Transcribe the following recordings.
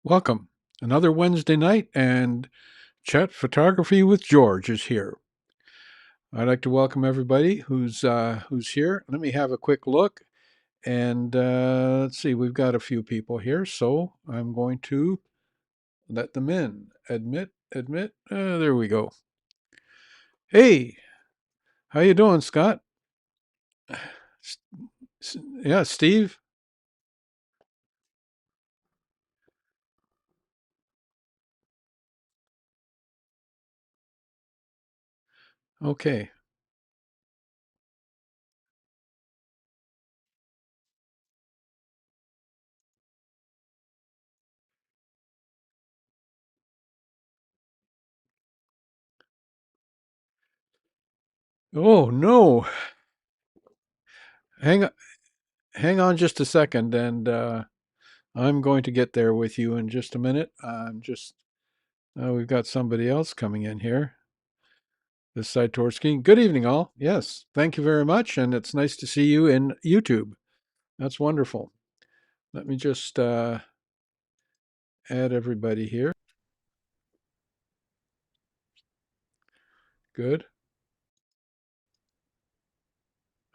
Welcome. Another Wednesday night and Chat Photography with Jorj is here. I'd like to welcome everybody who's here. Let me have a quick look, and let's see. We've got a few people here, so I'm going to let them in. Admit, admit. There we go. Hey, how you doing, Scott? Yeah, Steve. Okay. Oh no. Hang hang on just a second, and I'm going to get there with you in just a minute. I'm just we've got somebody else coming in here. This side towards skiing. Good evening, all. Yes, thank you very much, and it's nice to see you in YouTube. That's wonderful. Let me just add everybody here. Good.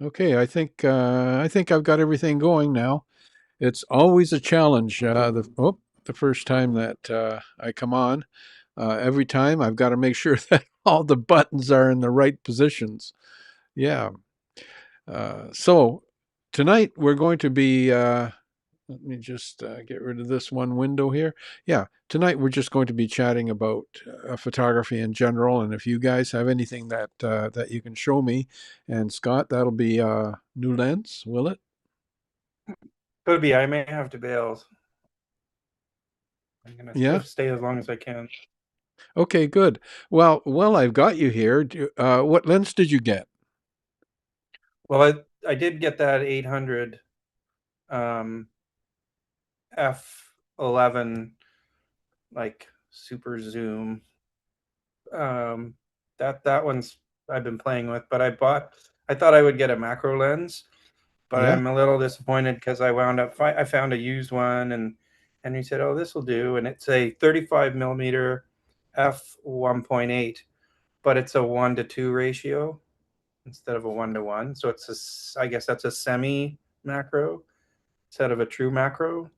Okay, I think I've got everything going now. It's always a challenge. The first time that I come on, every time I've got to make sure that all the buttons are in the right positions. Yeah. So tonight we're going to be. Let me just get rid of this one window here. Yeah, tonight we're just going to be chatting about photography in general, and if you guys have anything that you can show me, and Scott, that'll be new lens, will it? Could be. I may have to bail. I'm gonna Yeah. stay as long as I can. Okay, good. Well, I've got you here. What lens did you get? Well, I did get that 800 um, f11 like super zoom. Um, that one's I've been playing with, but I thought I would get a macro lens, but Yeah, I'm a little disappointed because I found a used one and he said, "Oh, this will do," and it's a 35 millimeter f 1.8, but it's a 1:2 ratio instead of a 1:1. So I guess that's a semi macro instead of a true macro.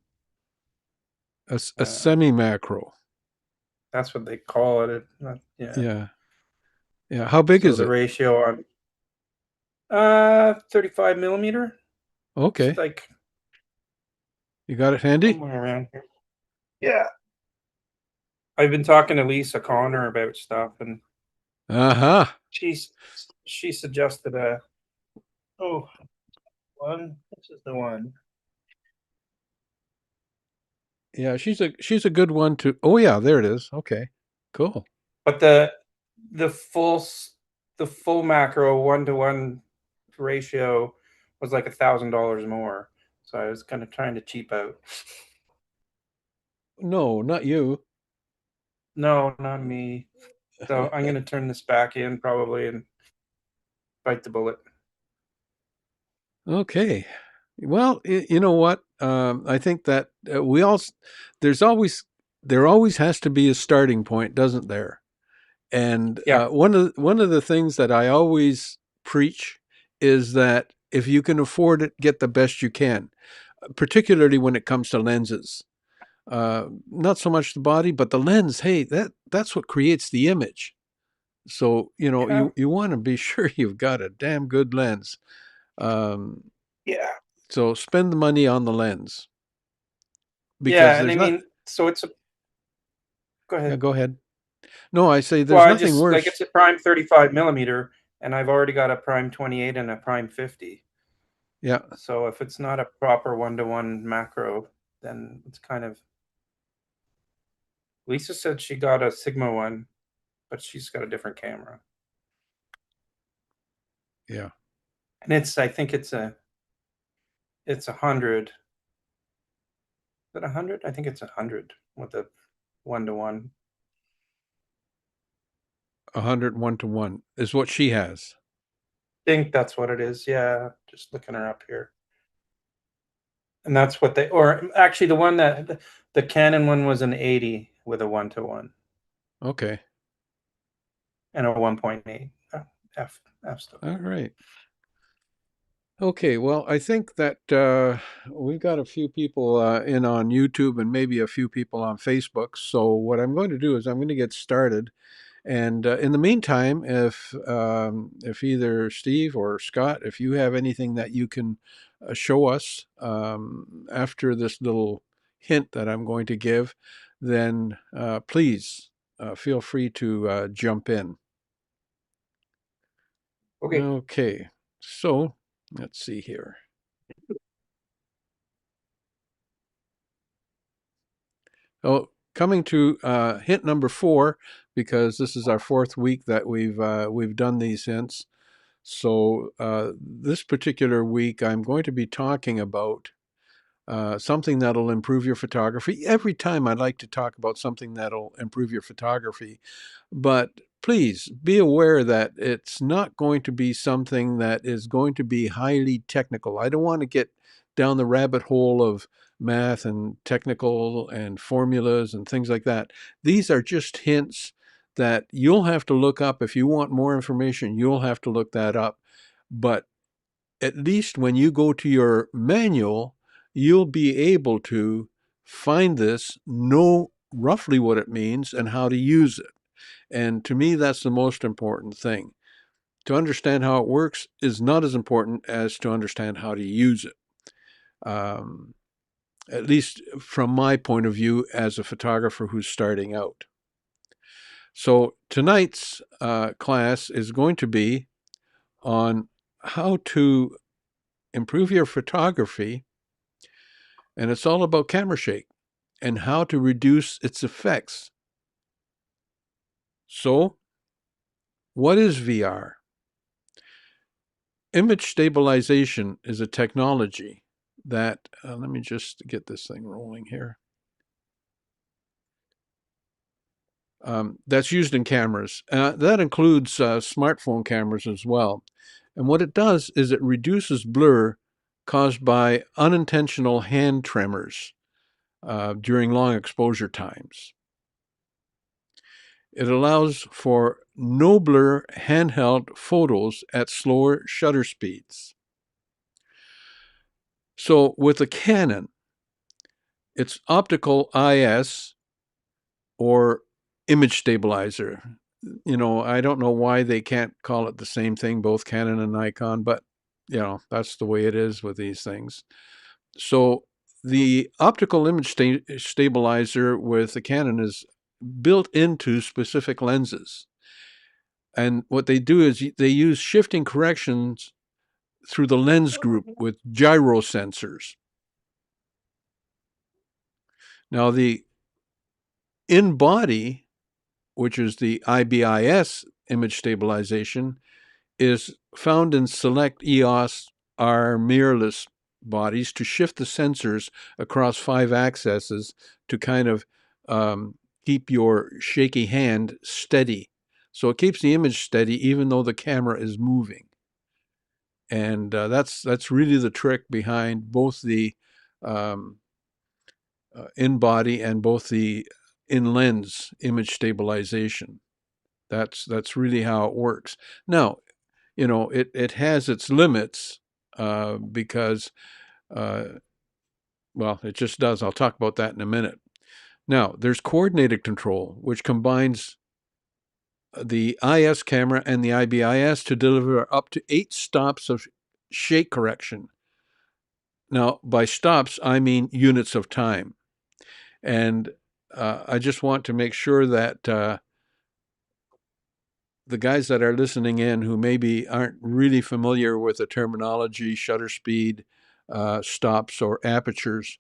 a Uh, semi macro. that's what they call it. Yeah. Yeah, yeah. How big So is the it? ratio on 35 millimeter. It's Okay, like you got it handy. somewhere around here. Yeah. I've been talking to Lisa Connor about stuff, and Uh huh. she's she suggested a oh one. This is the one. Yeah, she's a good one to. Oh yeah, there it is. Okay, cool. But the full the full macro 1:1 ratio was like $1,000 more. So I was kind of trying to cheap out. No, not you. No, not me. So I'm gonna turn this back in probably and bite the bullet. Okay. Well, you know what? I think that we all there's always there always has to be a starting point, doesn't there? And Yeah, one of the things that I always preach is that if you can afford it, get the best you can, particularly when it comes to lenses. Not so much the body, but the lens. Hey, that's what creates the image. So yeah, you want to be sure you've got a damn good lens. Um, yeah, so spend the money on the lens because yeah. And I there's not. mean, so it's a go Yeah, ahead. go ahead. No, I say Well, there's I nothing just like worse. it's a prime 35 millimeter, and I've already got a prime 28 and a prime 50. Yeah, So if it's not a proper 1:1 macro, then it's kind of. Lisa said she got a Sigma one, but she's got a different camera, yeah. and I think it's 100. Is it 100? I think it's 100 with a 1:1. 101 to 1 is what she has. I think that's what it is. Yeah, just looking her up here. And that's what they, or actually the one that The Canon one was an 80 with a 1:1 Okay. and a 1.8 f stop. All right. Okay, well, I think that we've got a few people in on YouTube and maybe a few people on Facebook. So what I'm going to do is I'm going to get started. And in the meantime, if either Steve or Scott, if you have anything that you can show us after this little hint that I'm going to give, then please feel free to jump in. Okay. Okay, so let's see here. Oh, coming to hint number 4, because this is our 4th week that we've done these hints. So this particular week, I'm going to be talking about something that'll improve your photography. Every time I like to talk about something that'll improve your photography, but please be aware that it's not going to be something that is going to be highly technical. I don't want to get down the rabbit hole of math and technical and formulas and things like that. These are just hints that you'll have to look up. If you want more information, you'll have to look that up. But at least when you go to your manual, you'll be able to find this, know roughly what it means and how to use it. And to me, that's the most important thing. To understand how it works is not as important as to understand how to use it. Um, at least from my point of view as a photographer who's starting out. So tonight's class is going to be on how to improve your photography, and it's all about camera shake and how to reduce its effects. So, what is VR? Image stabilization is a technology that, let me just get this thing rolling here, that's used in cameras. That includes smartphone cameras as well. And what it does is it reduces blur caused by unintentional hand tremors during long exposure times. It allows for no blur handheld photos at slower shutter speeds. So with a Canon, it's optical IS or image stabilizer. You know, I don't know why they can't call it the same thing, both Canon and Nikon, but you know, that's the way it is with these things. So the optical image stabilizer with the Canon is built into specific lenses. And what they do is they use shifting corrections through the lens group with gyro sensors. Now, the in body, which is the IBIS image stabilization, is found in select EOS R mirrorless bodies to shift the sensors across 5 axes to kind of keep your shaky hand steady. So it keeps the image steady even though the camera is moving. And that's really the trick behind both the um, in body and both the in lens image stabilization. That's really how it works. Now, you know, it has its limits because, uh, well, it just does. I'll talk about that in a minute. Now, there's coordinated control, which combines the IS camera and the IBIS to deliver up to 8 stops of shake correction. Now, by stops, I mean units of time. And I just want to make sure that the guys that are listening in who maybe aren't really familiar with the terminology, shutter speed, stops, or apertures,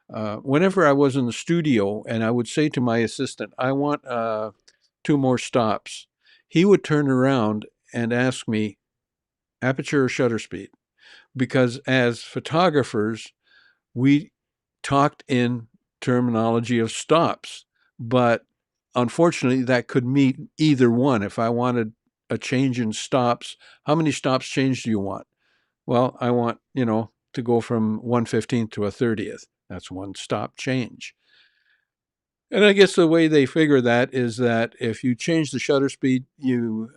whenever I was in the studio and I would say to my assistant, I want 2 more stops, he would turn around and ask me, aperture or shutter speed? Because as photographers, we talked in terminology of stops, but unfortunately that could mean either one. If I wanted a change in stops, how many stops change do you want? Well, I want, you know, to go from 1/15th to a 30th. That's 1 stop change. And I guess the way they figure that is that if you change the shutter speed, you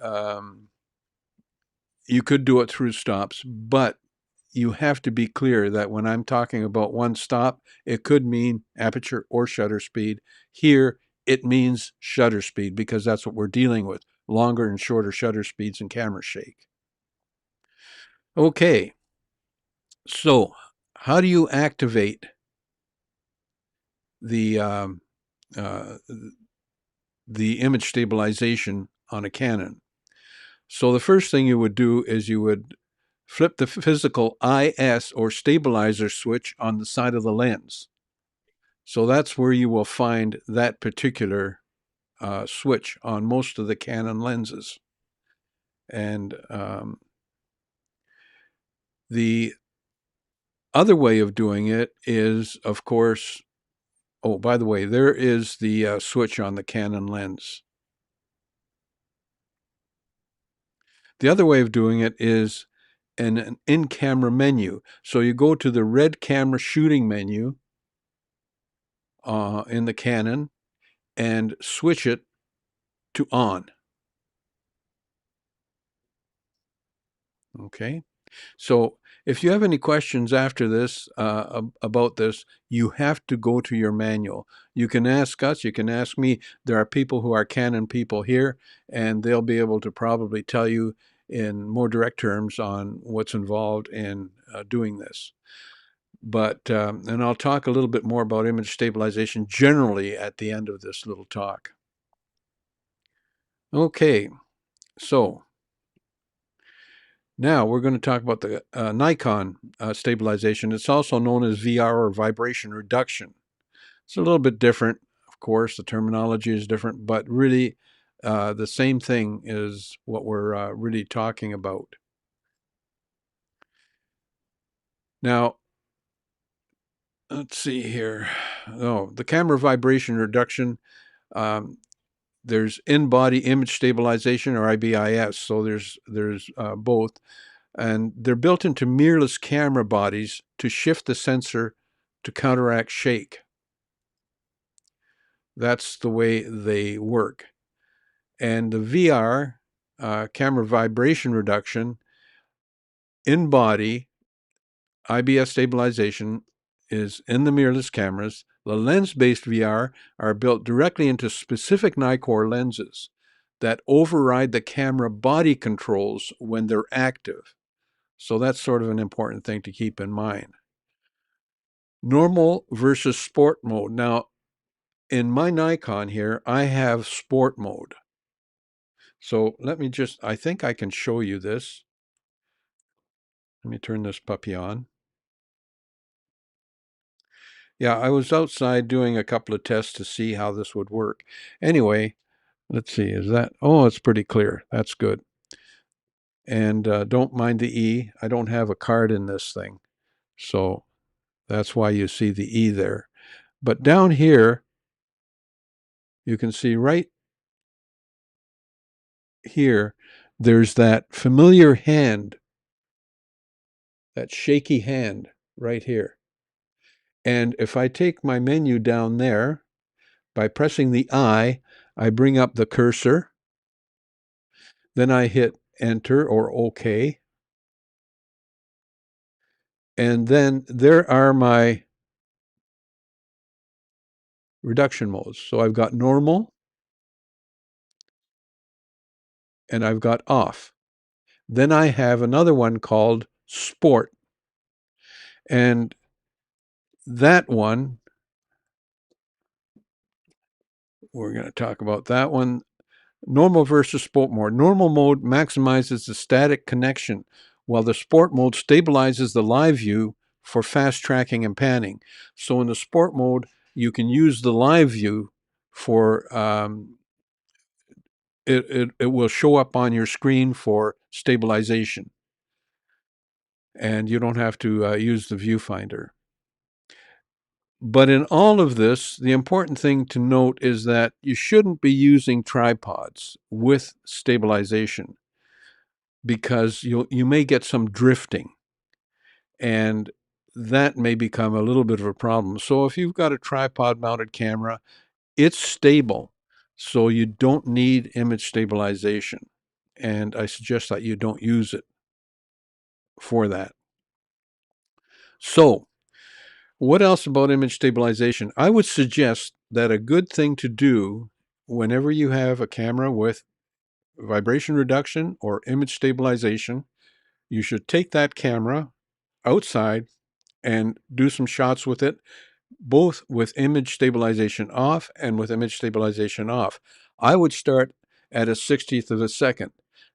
could do it through stops, but you have to be clear that when I'm talking about one stop, it could mean aperture or shutter speed. Here, it means shutter speed because that's what we're dealing with, longer and shorter shutter speeds and camera shake. Okay, so how do you activate the uh, the image stabilization on a Canon? So the first thing you would do is you would flip the physical IS or stabilizer switch on the side of the lens. So that's where you will find that particular switch on most of the Canon lenses. And the other way of doing it is, of course, oh, by the way, there is the switch on the Canon lens. The other way of doing it is an in-camera menu. So you go to the red camera shooting menu in the Canon and switch it to on. Okay. So if you have any questions after this about this, you have to go to your manual. You can ask us, you can ask me. There are people who are Canon people here, and they'll be able to probably tell you in more direct terms on what's involved in doing this. But, and I'll talk a little bit more about image stabilization generally at the end of this little talk. Okay, so now we're going to talk about the Nikon stabilization. It's also known as VR or vibration reduction. It's a little bit different, of course. The terminology is different, but really the same thing is what we're really talking about. Now, let's see here. Oh, the camera vibration reduction. Um, there's in-body image stabilization or IBIS. So there's both. And they're built into mirrorless camera bodies to shift the sensor to counteract shake. That's the way they work. And the VR, camera vibration reduction, in body IBS stabilization is in the mirrorless cameras. The lens-based VR are built directly into specific Nikkor lenses that override the camera body controls when they're active. So that's sort of an important thing to keep in mind. Normal versus sport mode. Now, in my Nikon here, I have sport mode. So let me just, I think I can show you this. Let me turn this puppy on. Yeah, I was outside doing a couple of tests to see how this would work. Anyway, let's see, is that, oh, it's pretty clear. That's good. And don't mind the E. I don't have a card in this thing. So that's why you see the E there. But down here, you can see right here, there's that familiar hand, that shaky hand right here. And if I take my menu down there, by pressing the I bring up the cursor. Then I hit enter or OK. And then there are my reduction modes. So I've got normal and I've got off. Then I have another one called sport. And that one, we're going to talk about that one. Normal versus sport mode. Normal mode maximizes the static connection, while the sport mode stabilizes the live view for fast tracking and panning. So in the sport mode, you can use the live view for it will show up on your screen for stabilization, and you don't have to use the viewfinder. But in all of this, the important thing to note is that you shouldn't be using tripods with stabilization because you may get some drifting, and that may become a little bit of a problem. So if you've got a tripod mounted camera, it's stable, so you don't need image stabilization. And I suggest that you don't use it for that. So, what else about image stabilization? I would suggest that a good thing to do whenever you have a camera with vibration reduction or image stabilization, you should take that camera outside and do some shots with it, both with image stabilization off and with image stabilization off. I would start at a 60th of a second,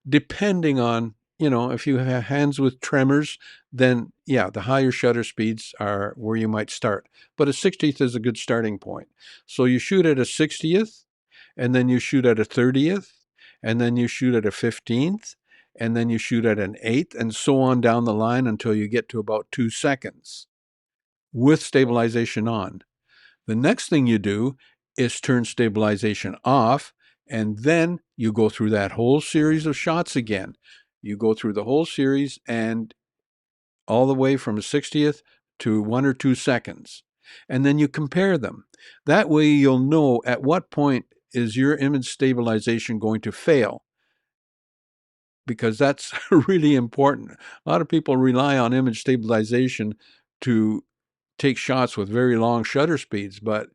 depending on, if you have hands with tremors, then yeah, the higher shutter speeds are where you might start. But a 60th is a good starting point. So you shoot at a 60th, and then you shoot at a 30th, and then you shoot at a 15th, and then you shoot at an eighth, and so on down the line until you get to about 2 seconds with stabilization on. The next thing you do is turn stabilization off, and then you go through that whole series of shots again. You go through the whole series and all the way from a 60th to 1 or 2 seconds. And then you compare them. That way you'll know at what point is your image stabilization going to fail, because that's really important. A lot of people rely on image stabilization to take shots with very long shutter speeds, but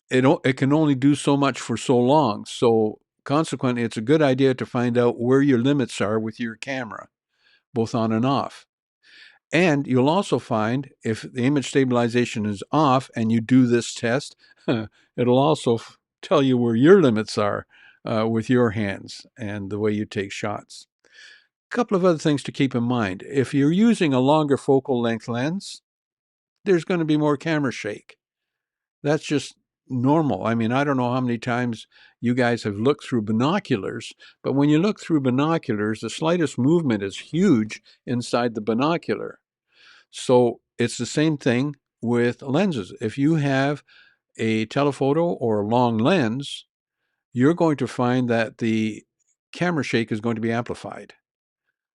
it can only do so much for so long. So consequently, it's a good idea to find out where your limits are with your camera, both on and off. And you'll also find if the image stabilization is off and you do this test, it'll also tell you where your limits are with your hands and the way you take shots. A couple of other things to keep in mind. If you're using a longer focal length lens, there's going to be more camera shake. That's just normal. I mean, I don't know how many times you guys have looked through binoculars, but when you look through binoculars, the slightest movement is huge inside the binocular. So it's the same thing with lenses. If you have a telephoto or a long lens, you're going to find that the camera shake is going to be amplified.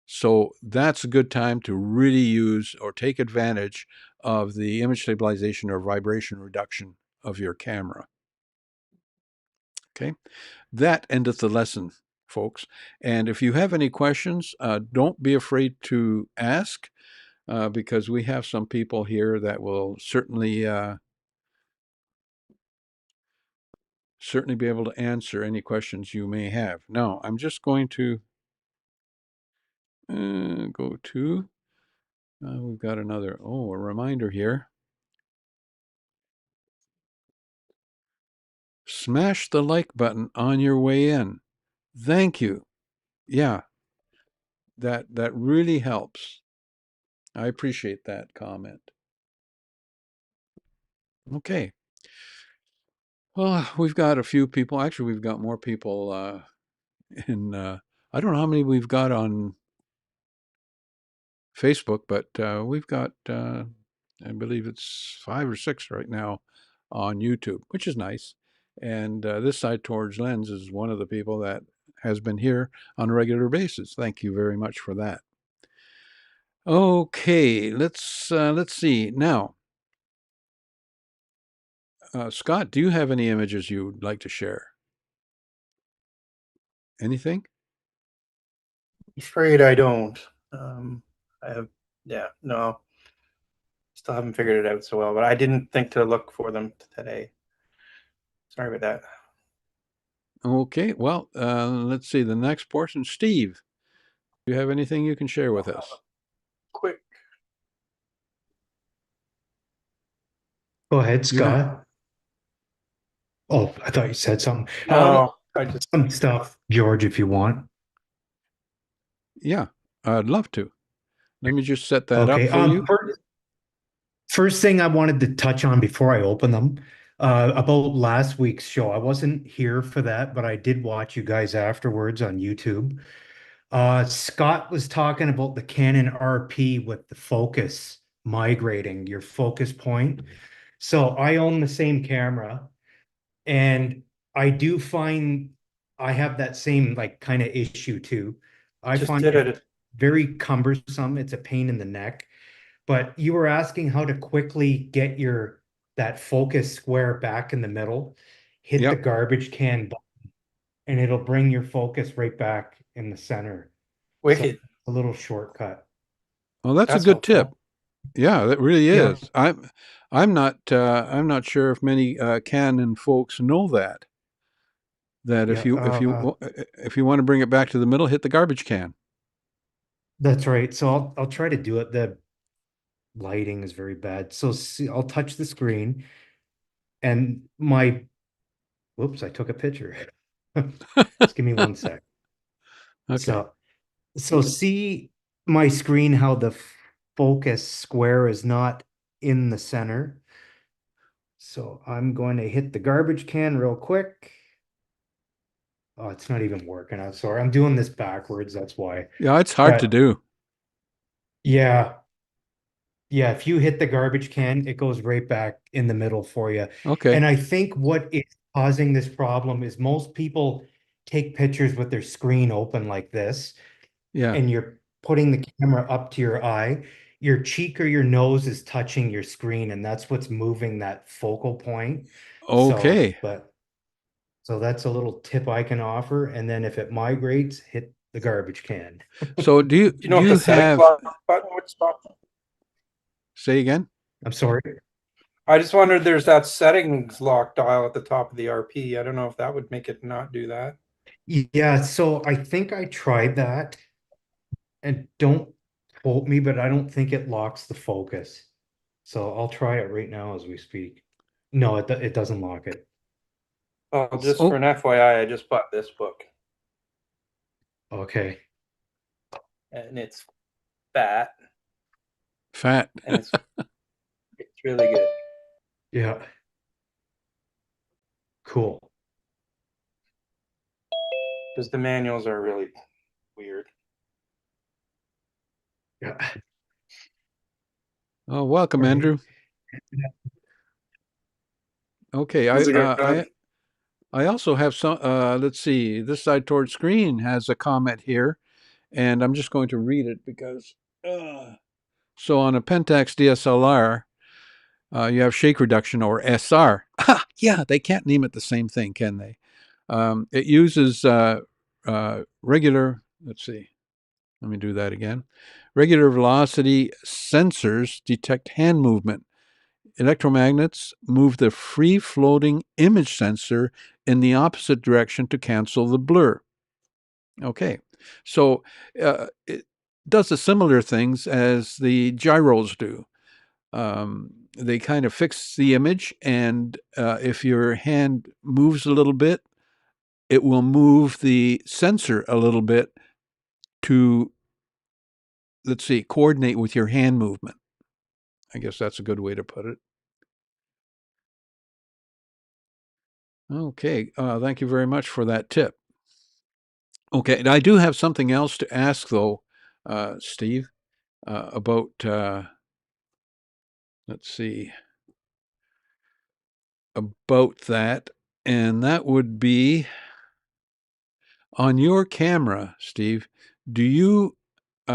So that's a good time to really use or take advantage of the image stabilization or vibration reduction of your camera. Okay, that endeth the lesson, folks. And if you have any questions, don't be afraid to ask, because we have some people here that will certainly be able to answer any questions you may have. Now, I'm just going to go to. We've got a reminder here. Smash the like button on your way in. Thank you. Yeah, that really helps. I appreciate that comment. Okay. Well, we've got a few people. Actually, we've got more people in. I don't know how many we've got on Facebook, but we've got, I believe it's 5 or 6 right now on YouTube, which is nice. And this side towards Lens is one of the people that has been here on a regular basis. Thank you very much for that. Okay, let's see now. Scott, do you have any images you'd like to share? Anything? Afraid I don't. I have, yeah, no, still haven't figured it out so well, but I didn't think to look for them today. Sorry about that. Okay, well, let's see the next portion. Steve, do you have anything you can share with us? Quick. Go ahead, Yeah, Scott. Oh, I thought you said something. No, I just, Some stuff, George, if you want. yeah, I'd love to. Let me just set that up Okay. for you. First thing I wanted to touch on before I open them, about last week's show. I wasn't here for that, but I did watch you guys afterwards on YouTube. Scott was talking about the Canon RP with the focus migrating, your focus point. So I own the same camera. And I do find I have that same like kind of issue too. I just find did it it. very cumbersome. It's a pain in the neck. But you were asking how to quickly get your that focus square back in the middle. hit the Yep. garbage can button, and it'll bring your focus right back in the center. So Wicked. a little shortcut. Well, that's a That's good tip. helpful. Yeah, that really Yeah, is. I'm not sure if many Canon folks know that. That yeah. if you want to bring it back to the middle, hit the garbage can. That's right. So I'll try to do it. The lighting is very bad. So see, I'll touch the screen and my whoops, I took a picture. Just give me one sec. Okay. So see my screen how the focus square is not in the center. So I'm going to hit the garbage can real quick. Oh, it's not even working. I'm sorry. I'm doing this backwards. That's why. Yeah, it's hard to But do. yeah, yeah, if you hit the garbage can, it goes right back in the middle for you. Okay. And I think what is causing this problem is most people take pictures with their screen open like this, Yeah. and you're putting the camera up to your eye. Your cheek or your nose is touching your screen, and that's what's moving that focal point. So, Okay. but so that's a little tip I can offer. And then if it migrates, hit the garbage can. So Do you know do if the you settings have lock button would stop? say again? I'm sorry. I just wondered there's that settings lock dial at the top of the RP. I don't know if that would make it not do that. Yeah, so I think I tried that, and don't quote me, but I don't think it locks the focus. So I'll try it right now as we speak. No, it doesn't lock it. Oh, just for Oh, an FYI, I just bought this book Okay. and it's fat fat. and it's really good. Yeah. Cool. Because the manuals are really weird. Yeah. Oh, welcome, Right. Andrew. Okay, How's it going? I also have some. Let's see. This side towards screen has a comment here, and I'm just going to read it because. So on a Pentax DSLR, you have shake reduction or SR. Yeah, they can't name it the same thing, can they? It uses regular. Let's see. Let me do that again. Regular velocity sensors detect hand movement. Electromagnets move the free floating image sensor in the opposite direction to cancel the blur. Okay, so it does the similar things as the gyros do. They kind of fix the image, and if your hand moves a little bit, it will move the sensor a little bit to, let's see, coordinate with your hand movement. I guess that's a good way to put it. Okay, thank you very much for that tip. Okay, and I do have something else to ask, though, Steve, about, let's see, about that. And that would be on your camera, Steve. Do you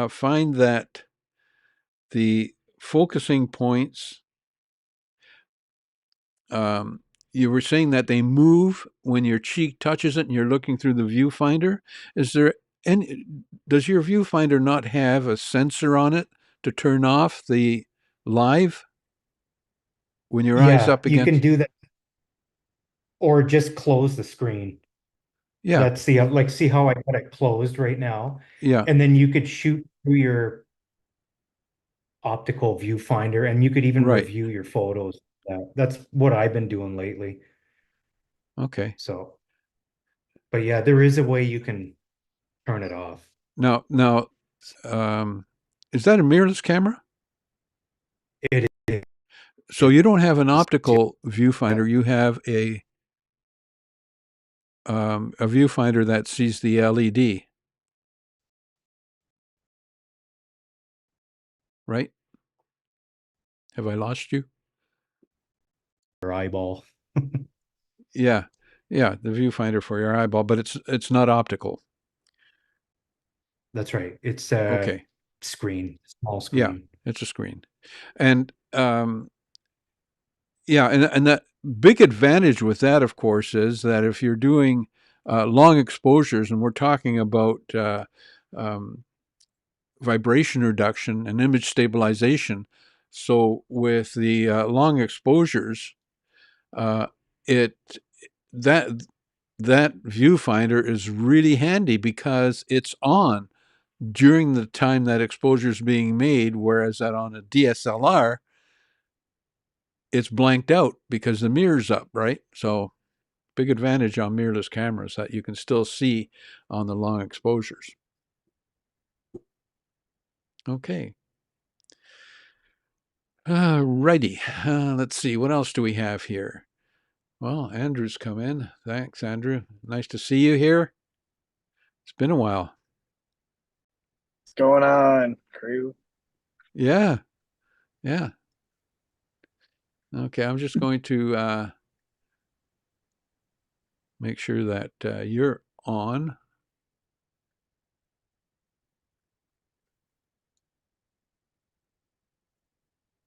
find that the focusing points, um, you were saying that they move when your cheek touches it and you're looking through the viewfinder? Is there any, does your viewfinder not have a sensor on it to turn off the live when your eyes Yeah, up you can against? do that, or just close the screen. Yeah, That's the like, see how I got it closed right now? yeah, And then you could shoot through your optical viewfinder, and you could even right. review your photos. That's what I've been doing lately. Okay. So, but yeah, there is a way you can turn it off. Now, um, is that a mirrorless camera? It is. So you don't have an Yeah, optical viewfinder. You have a viewfinder that sees the LED, right? Have I lost you? your eyeball. Yeah, yeah, the viewfinder for your eyeball, but it's not optical. That's right. It's a Okay, screen, small yeah, screen. it's a screen, and yeah, and that big advantage with that, of course, is that if you're doing long exposures, and we're talking about um, vibration reduction and image stabilization, so with the long exposures, uh, it that that viewfinder is really handy because it's on during the time that exposure is being made, whereas that on a DSLR, it's blanked out because the mirror's up, right? So big advantage on mirrorless cameras that you can still see on the long exposures. Okay. Righty. Let's see. What else do we have here? Well, Andrew's come in. Thanks, Andrew. Nice to see you here. It's been a while. What's going on, crew? Yeah. Yeah. Okay. I'm just going to make sure that you're on.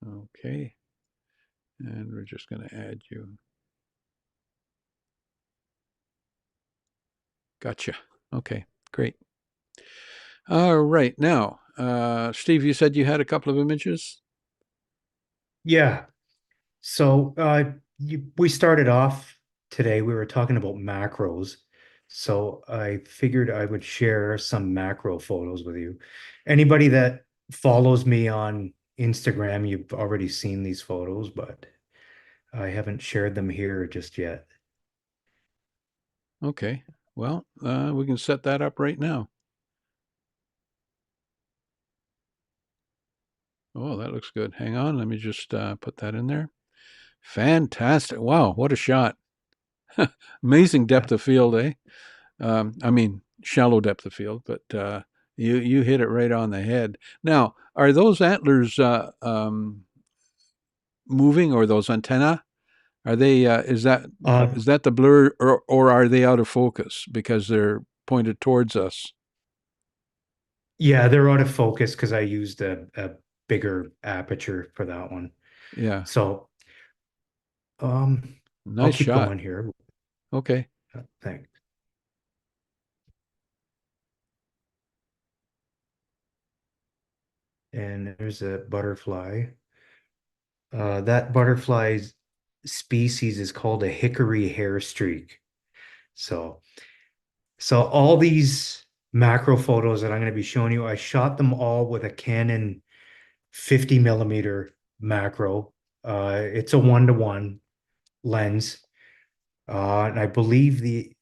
Okay. And we're just going to add you. Gotcha. Okay. Great. All right. Now, Steve, you said you had a couple of images? Yeah. So we started off today, we were talking about macros. So I figured I would share some macro photos with you. Anybody that follows me on Instagram, you've already seen these photos, but I haven't shared them here just yet. Okay. Well, we can set that up right now. Oh, that looks good. Hang on. Let me just put that in there. Fantastic. Wow. What a shot. Amazing depth of field, eh? I mean, shallow depth of field, but you hit it right on the head. Now, are those antlers moving, or those antenna? Are they? Uh, Is that the blur, or are they out of focus because they're pointed towards us? yeah, they're out of focus because I used a bigger aperture for that one. Yeah. So I'll Nice keep shot. going here. Okay. Thanks. And there's a butterfly. That butterfly's species is called a hickory hair streak. So, so all these macro photos that I'm going to be showing you, I shot them all with a Canon 50 millimeter macro. It's a 1-to-1 lens. And I believe the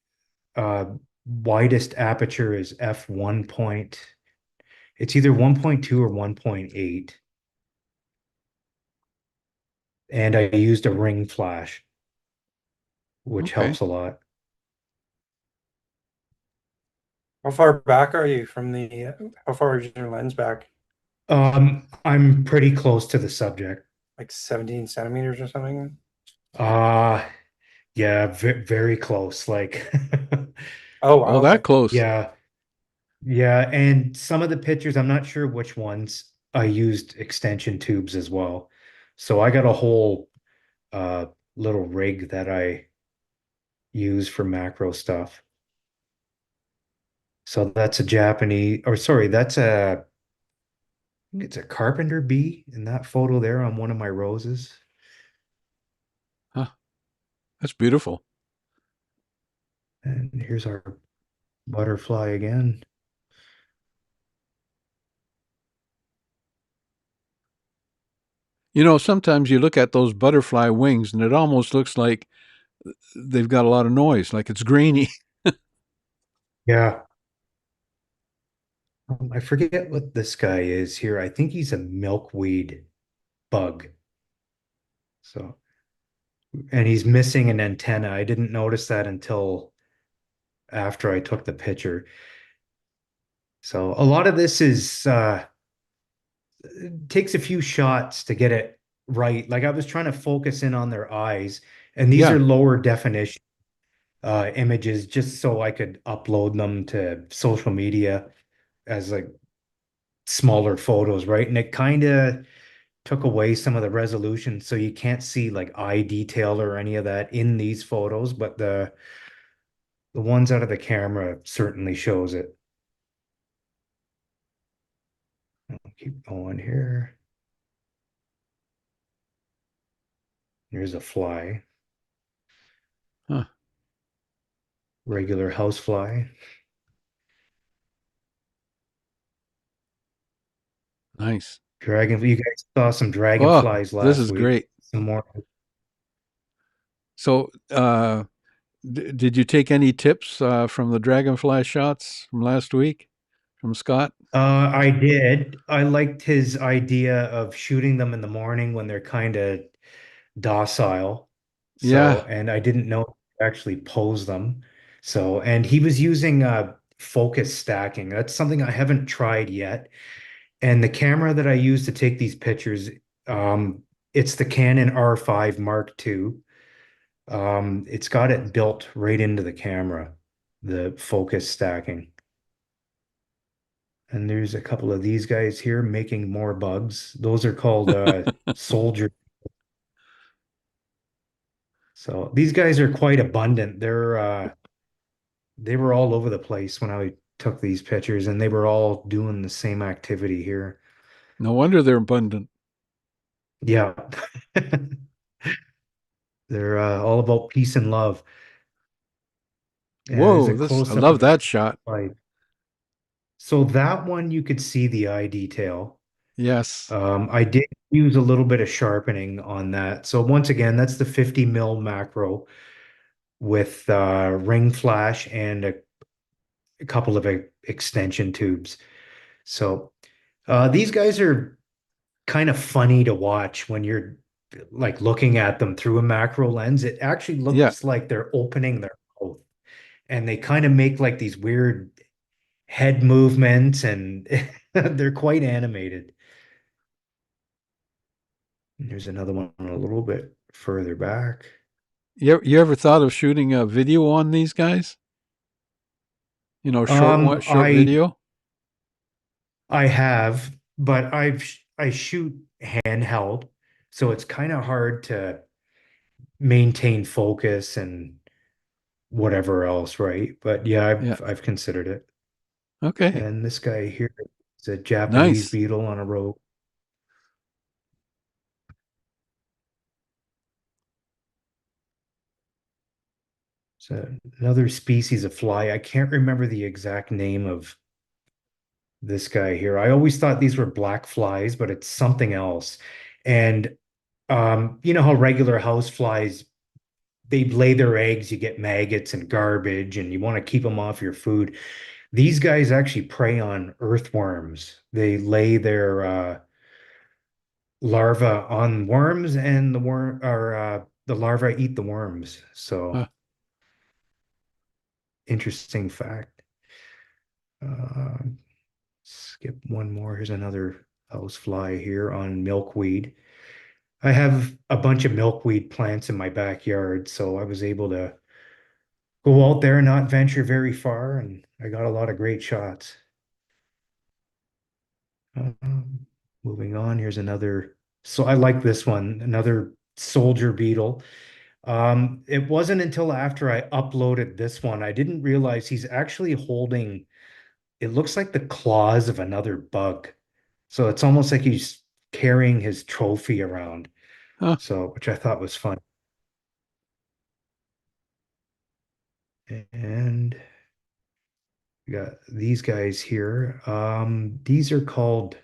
uh, widest aperture is f1 point. It's either 1.2 or 1.8. And I used a ring flash, which Okay. helps a lot. How far back are you from the? How far is your lens back? I'm pretty close to the subject. Like 17 centimeters or something? Uh yeah, very close. Like Oh Oh, wow. that Okay. close. yeah, yeah. And some of the pictures, I'm not sure which ones I used extension tubes as well. So I got a whole uh little rig that I use for macro stuff. So that's a Japanese, or sorry, that's I think it's a carpenter bee in that photo there on one of my roses. Huh. That's beautiful. And here's our butterfly again. You know, sometimes you look at those butterfly wings and it almost looks like they've got a lot of noise, like it's grainy. Yeah. I forget what this guy is here. I think he's a milkweed bug. So, and he's missing an antenna. I didn't notice that until after I took the picture. So a lot of this is it takes a few shots to get it right. Like I was trying to focus in on their eyes, and these Yeah. are lower definition images just so I could upload them to social media as like smaller photos, right? And it kind of took away some of the resolution, so you can't see like eye detail or any of that in these photos, but the ones out of the camera certainly shows it. I'll keep going here. Here's a fly, Huh. regular house fly. Nice. You guys saw some Oh, dragonflies this last is week. great. Some more. So, did you take any tips from the dragonfly shots from last week from Scott? I did. I liked his idea of shooting them in the morning when they're kind of docile. So, Yeah. and I didn't know to actually pose them. So, and he was using focus stacking. That's something I haven't tried yet. And the camera that I use to take these pictures, um, it's the Canon R5 Mark II. It's got it built right into the camera, the focus stacking. And there's a couple of these guys here making more bugs. Those are called soldier. So these guys are quite abundant. They were all over the place when I took these pictures, and they were all doing the same activity here. No wonder they're abundant. Yeah. They're all about peace and love. And there's a Whoa, I close-up love of that shot. like so that one you could see the eye detail. Yes. I did use a little bit of sharpening on that. So once again, that's the 50 mil macro with ring flash and a couple of extension tubes. So these guys are kind of funny to watch when you're like looking at them through a macro lens. It actually Yeah. looks like they're opening their mouth and they kind of make like these weird head movements and they're quite animated. And here's another one a little bit further back. You ever thought of shooting a video on these guys? You know, Um, short I video. I have, but I shoot handheld, so it's kind of hard to maintain focus and whatever else, right? But yeah, Yeah. I've considered it. Okay. And this guy here is a Japanese Nice. beetle on a rope. So another species of fly. I can't remember the exact name of this guy here. I always thought these were black flies, but it's something else. And you know how regular house flies, they lay their eggs, you get maggots and garbage, and you want to keep them off your food. These guys actually prey on earthworms. They lay their larvae on worms, and the larvae eat the worms. So Huh. interesting fact. Uh, skip one more. Here's another house fly here on milkweed. I have a bunch of milkweed plants in my backyard, so I was able to go out there and not venture very far, and I got a lot of great shots. Um, moving on, here's another. So I like this one, another soldier beetle. It wasn't until after I uploaded this one, I didn't realize he's actually holding, it looks like the claws of another bug. So it's almost like he's carrying his trophy around. Huh. So, which I thought was fun. And we got these guys here. These are called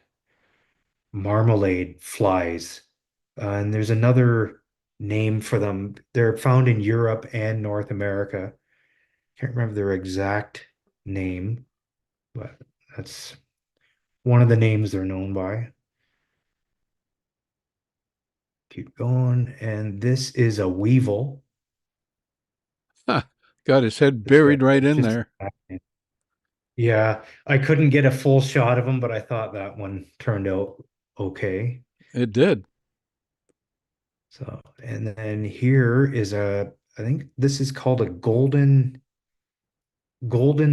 marmalade flies. And there's another name for them. They're found in Europe and North America. Can't remember their exact name, but that's one of the names they're known by. Keep going. And this is a weevil. Huh. Got his head This guy buried right is in just, there. yeah, I couldn't get a full shot of him, but I thought that one turned out okay. It did. So, and then here is I think this is called a golden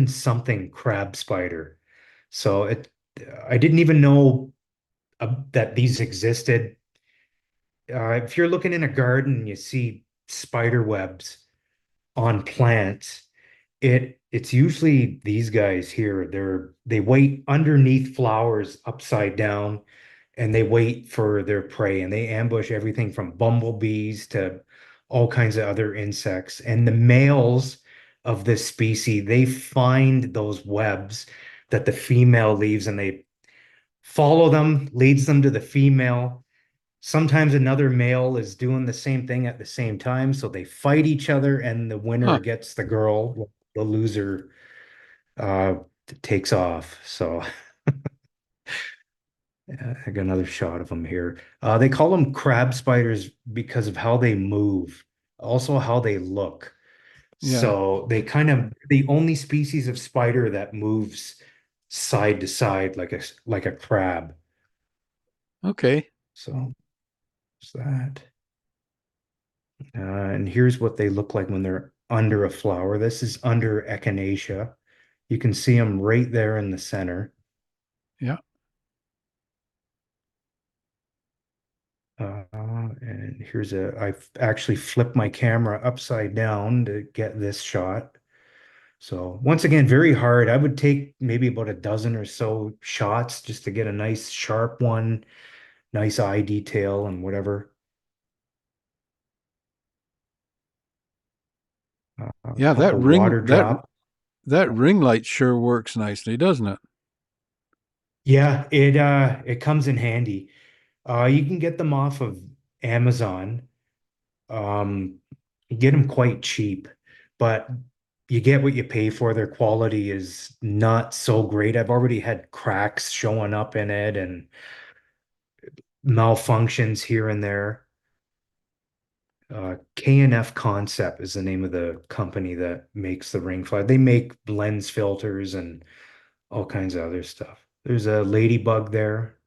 something crab spider. So I didn't even know that these existed. If you're looking in a garden, and you see spider webs on plants. It's usually these guys here. They wait underneath flowers upside down and they wait for their prey and they ambush everything from bumblebees to all kinds of other insects. And the males of this species, they find those webs that the female leaves and they follow them, leads them to the female. Sometimes another male is doing the same thing at the same time, so they fight each other, and the winner Huh. gets the girl. The loser uh, takes off. So I got another shot of them here. They call them crab spiders because of how they move, also how they look. Yeah. So they kind of the only species of spider that moves side to side like a crab. Okay. So what's that? And here's what they look like when they're under a flower. This is under echinacea. You can see them right there in the center. Yeah. And I've actually flipped my camera upside down to get this shot. So once again, very hard. I would take maybe about a dozen or so shots just to get a nice sharp one, nice eye detail and whatever. A Yeah. couple water drop. That ring light sure works nicely, doesn't it? Yeah, it comes in handy. You can get them off of Amazon. You get them quite cheap, but you get what you pay for. Their quality is not so great. I've already had cracks showing up in it and malfunctions here and there. K&F Concept is the name of the company that makes the ring fly. They make lens filters and all kinds of other stuff. There's a ladybug there.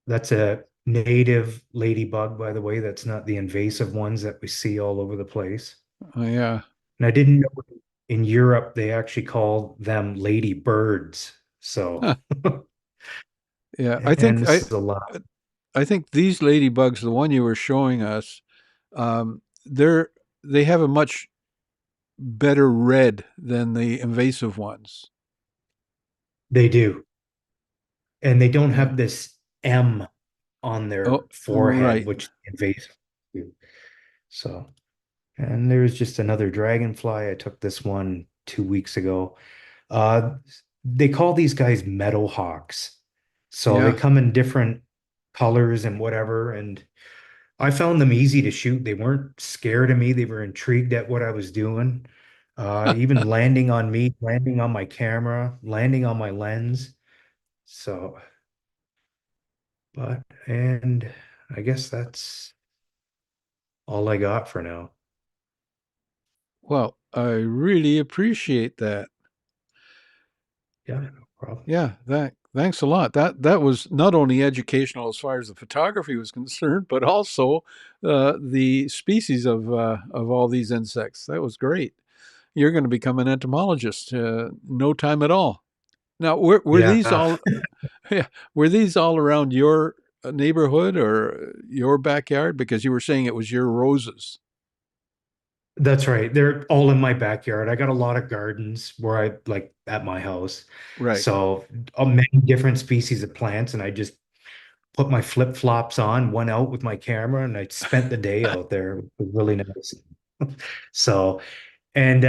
That's a native ladybug, by the way. That's not the invasive ones that we see all over the place. Yeah. And I didn't know in Europe they actually call them ladybirds. So, Huh. Yeah. and this is a lot. I think these ladybugs, the one you were showing us, they're they have a much better red than the invasive ones. They do. And they don't Yeah. have this M on their Oh, forehead, right. which the invasive do. So, and there's just another dragonfly. I took this one 2 weeks ago. Uh, they call these guys meadow hawks. So they Yeah. come in different colors and whatever. And I found them easy to shoot. They weren't scared of me. They were intrigued at what I was doing. Even landing on me, landing on my camera, landing on my lens. So, and I guess that's all I got for now. Well, I really appreciate that. Yeah, no problem. Yeah, thanks a lot. That was not only educational as far as the photography was concerned, but also the species of all these insects. That was great. You're going to become an entomologist no time at all. Now, were these Yeah, all yeah, were these all around your neighborhood or your backyard? Because you were saying it was your roses. that's right. They're all in my backyard. I got a lot of gardens where I like at my house. Right. So many different species of plants, and I just put my flip-flops on, went out with my camera, and I spent the day out there. It was really nice. So, and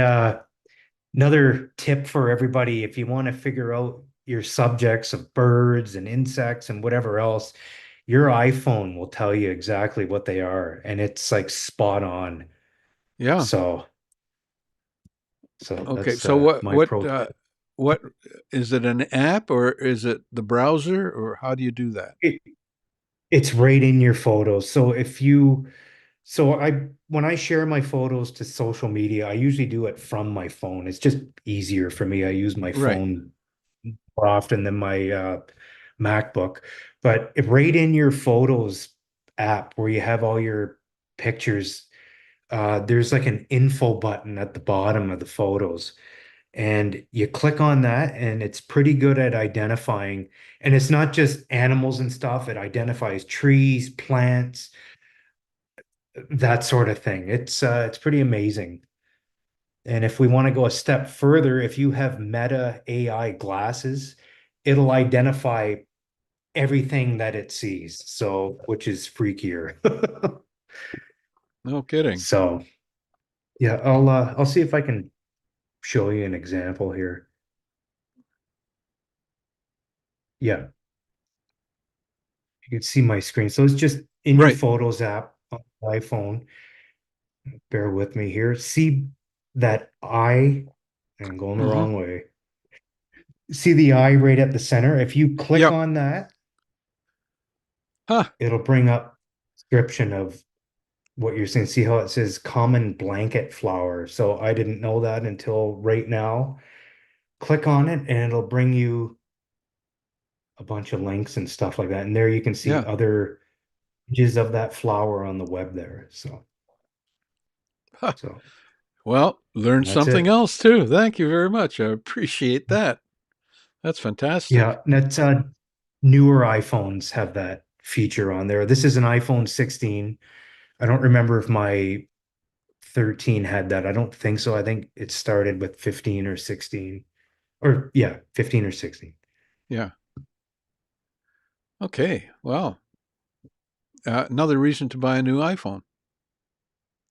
another tip for everybody, if you want to figure out your subjects of birds and insects and whatever else, your iPhone will tell you exactly what they are, and it's like spot on. Yeah. So, Okay. that's So my pro tip. what is it, an app or is it the browser, or how do you do that? It, it's right in your photos. So when I share my photos to social media, I usually do it from my phone. It's just easier for me. I use my Right. phone more often than my MacBook. But right in your Photos app where you have all your pictures, there's like an info button at the bottom of the photos. And you click on that, and it's pretty good at identifying. And it's not just animals and stuff, it identifies trees, plants, that sort of thing. It's pretty amazing. And if we want to go a step further, if you have Meta AI glasses, it'll identify everything that it sees. So, which is freakier. No kidding. So, yeah, I'll see if I can show you an example here. Yeah, you can see my screen. So it's just in your Right. Photos app on the iPhone. Bear with me here. See that eye? I'm going the Mm-hmm. wrong way. See the eye right at the center? If you click Yep. on that, Huh. it'll bring up description of what you're seeing. See how it says common blanket flower. So I didn't know that until right now. Click on it and it'll bring you a bunch of links and stuff like that. And there you can see Yeah. other images of that flower on the web there. Huh. So Well, learned that's something it. else too. Thank you very much. I appreciate that. That's fantastic. Yeah, that's newer iPhones have that feature on there. This is an iPhone 16. I don't remember if my 13 had that. I don't think so. I think it started with 15 or 16. Or yeah, 15 or 16. Yeah. Okay. Well, another reason to buy a new iPhone.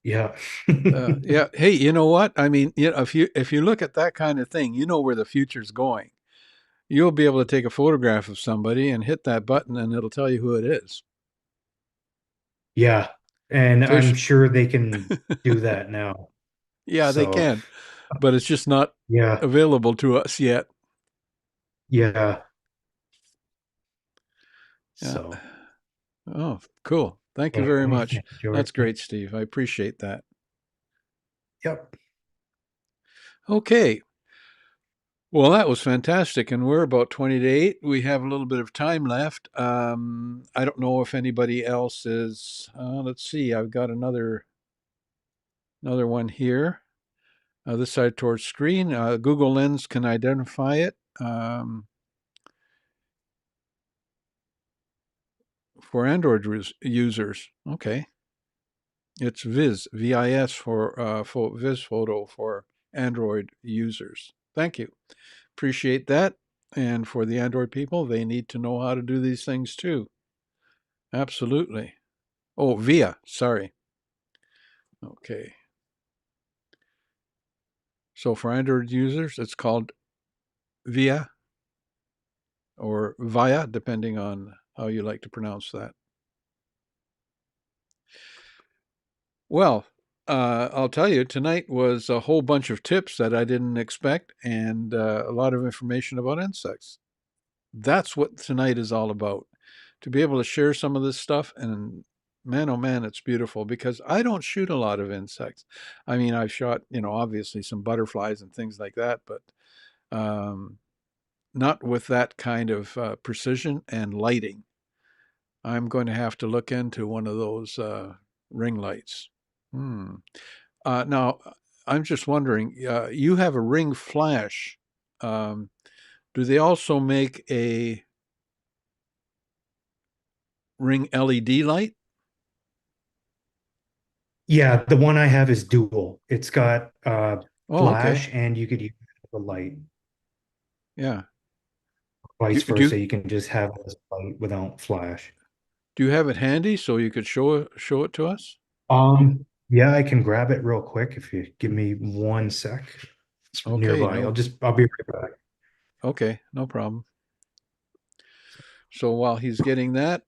Yeah. Yeah. Hey, you know what? I mean, if you look at that kind of thing, you know where the future's going. You'll be able to take a photograph of somebody and hit that button, and it'll tell you who it is. Yeah. And I'm Fish. sure they can do that now. Yeah, they So, can, but it's just not yeah. available to us yet. Yeah. Yeah. So, Oh, cool. Thank you well, very much. yeah, George. That's great, Steve. I appreciate that. Yep. Okay. Well, that was fantastic. And we're about 20 to 8. We have a little bit of time left. I don't know if anybody else is. Let's see. I've got another one here. This side towards screen. Google Lens can identify it for Android users. Okay. It's VIS for Viz Photo for Android users. Thank you. Appreciate that. And for the Android people, they need to know how to do these things too. Absolutely. Oh, VIA. Sorry. Okay. So for Android users, it's called VIA or VIA, depending on how you like to pronounce that. Well, I'll tell you, tonight was a whole bunch of tips that I didn't expect and a lot of information about insects. That's what tonight is all about. To be able to share some of this stuff, and man, oh man, it's beautiful because I don't shoot a lot of insects. I mean, I've shot, obviously some butterflies and things like that, but um, not with that kind of precision and lighting. I'm going to have to look into one of those ring lights. Hmm. Now, I'm just wondering, you have a ring flash. Um, do they also make a ring LED light? Yeah, the one I have is dual. It's got Oh, okay. flash and you could use the light. Yeah. Vice Do you versa, you can just have this light without flash. do you have it handy so you could show it to us? Yeah, I can grab it real quick if you give me 1 sec. It's Okay, nearby. no. I'll be right back. Okay, no problem. So while he's getting that,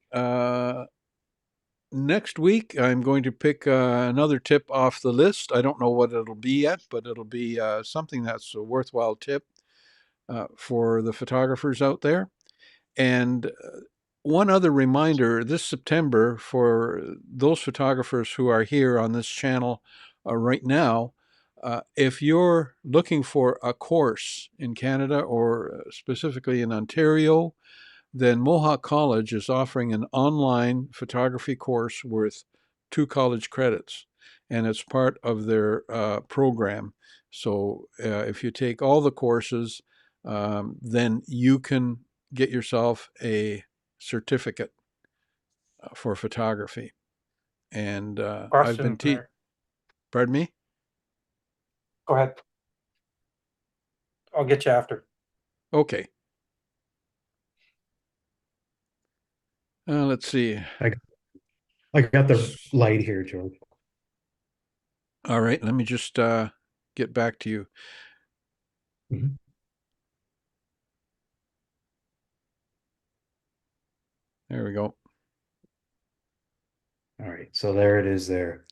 next week I'm going to pick another tip off the list. I don't know what it'll be yet, but it'll be something that's a worthwhile tip for the photographers out there. And one other reminder this September for those photographers who are here on this channel right now, if you're looking for a course in Canada or specifically in Ontario, then Mohawk College is offering an online photography course worth 2 college credits. And it's part of their program. So if you take all the courses, then you can get yourself a certificate for photography. And I've been Question there. Pardon me? Go ahead. I'll get you after. Okay. Let's see. I, I got the light here, Jorj. All right, let me just get back to you. Mhm. There we go. All right, so there it is there.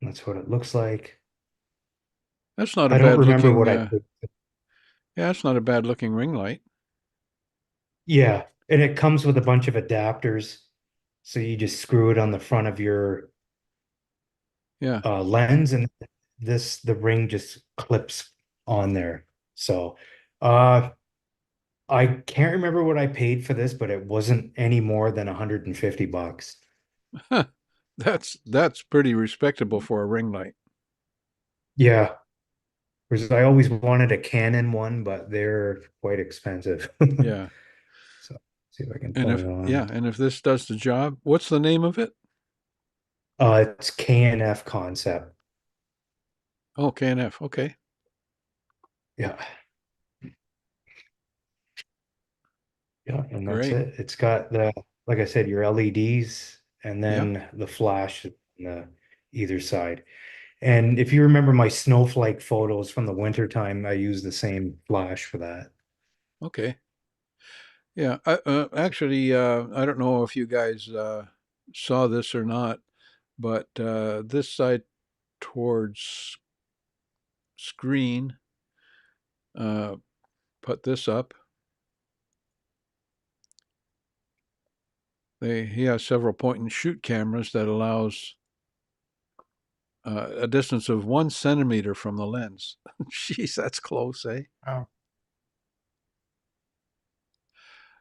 That's what it looks like. That's not a I don't bad remember looking. what I Yeah, that's not a bad looking ring light. Yeah, and it comes with a bunch of adapters. So you just screw it on the front of your Yeah. lens, and the ring just clips on there. So uh I can't remember what I paid for this, but it wasn't any more than $150. That's pretty respectable for a ring light. Yeah, because I always wanted a Canon one, but they're quite expensive. Yeah. So see if I can And put if it yeah, on. and if this does the job, what's the name of it? It's KNF concept. Oh, KNF. Okay. Yeah. Yeah, and that's Great. it. It's got like I said, your LEDs and Yeah. then the flash on either side. And if you remember my snowflake photos from the winter time, I use the same flash for that. Okay. Yeah. Actually, I don't know if you guys saw this or not, but this side towards screen, uh, put this up. He has several point and shoot cameras that allows a distance of 1 centimeter from the lens. Jeez, that's close, eh? Oh,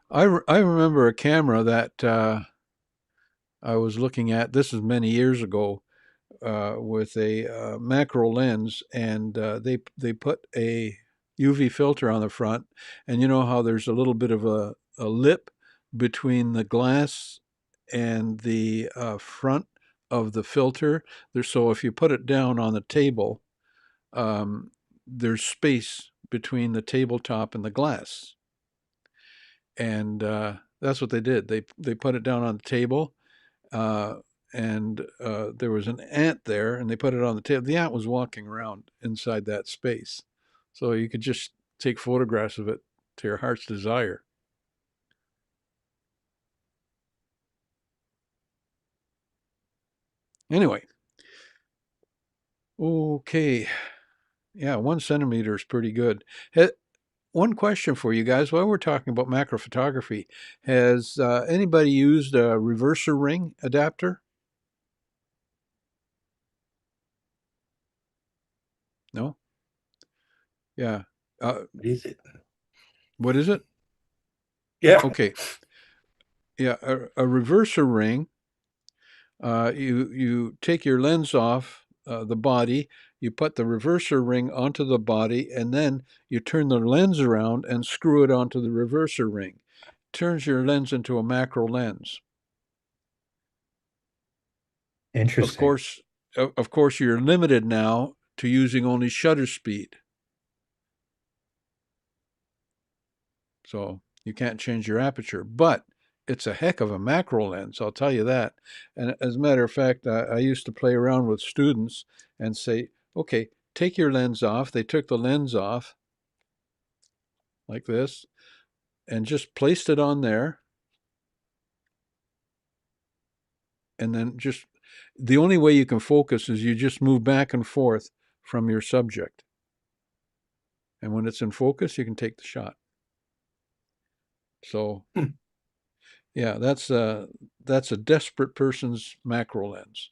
I remember a camera that I was looking at. This is many years ago with a macro lens, and they put a UV filter on the front, and you know how there's a little bit of a lip between the glass and the front of the filter. So if you put it down on the table, um, there's space between the tabletop and the glass, and that's what they did. They put it down on the table, uh, and there was an ant there, and they put it on the table. The ant was walking around inside that space, so you could just take photographs of it to your heart's desire. Anyway, okay, yeah, 1 centimeter is pretty good. One question for you guys while we're talking about macro photography: has anybody used a reverser ring adapter? No. Yeah. what is it? What is it? Yeah. Okay. Yeah, a reverser ring. You take your lens off the body, you put the reverser ring onto the body, and then you turn the lens around and screw it onto the reverser ring. Turns your lens into a macro lens. Of Interesting. course, of course, you're limited now to using only shutter speed, so you can't change your aperture. But it's a heck of a macro lens, I'll tell you that. And as a matter of fact, I used to play around with students and say, okay, take your lens off. They took the lens off like this and just placed it on there. And then just the only way you can focus is you just move back and forth from your subject. And when it's in focus, you can take the shot. So, yeah, that's a desperate person's macro lens.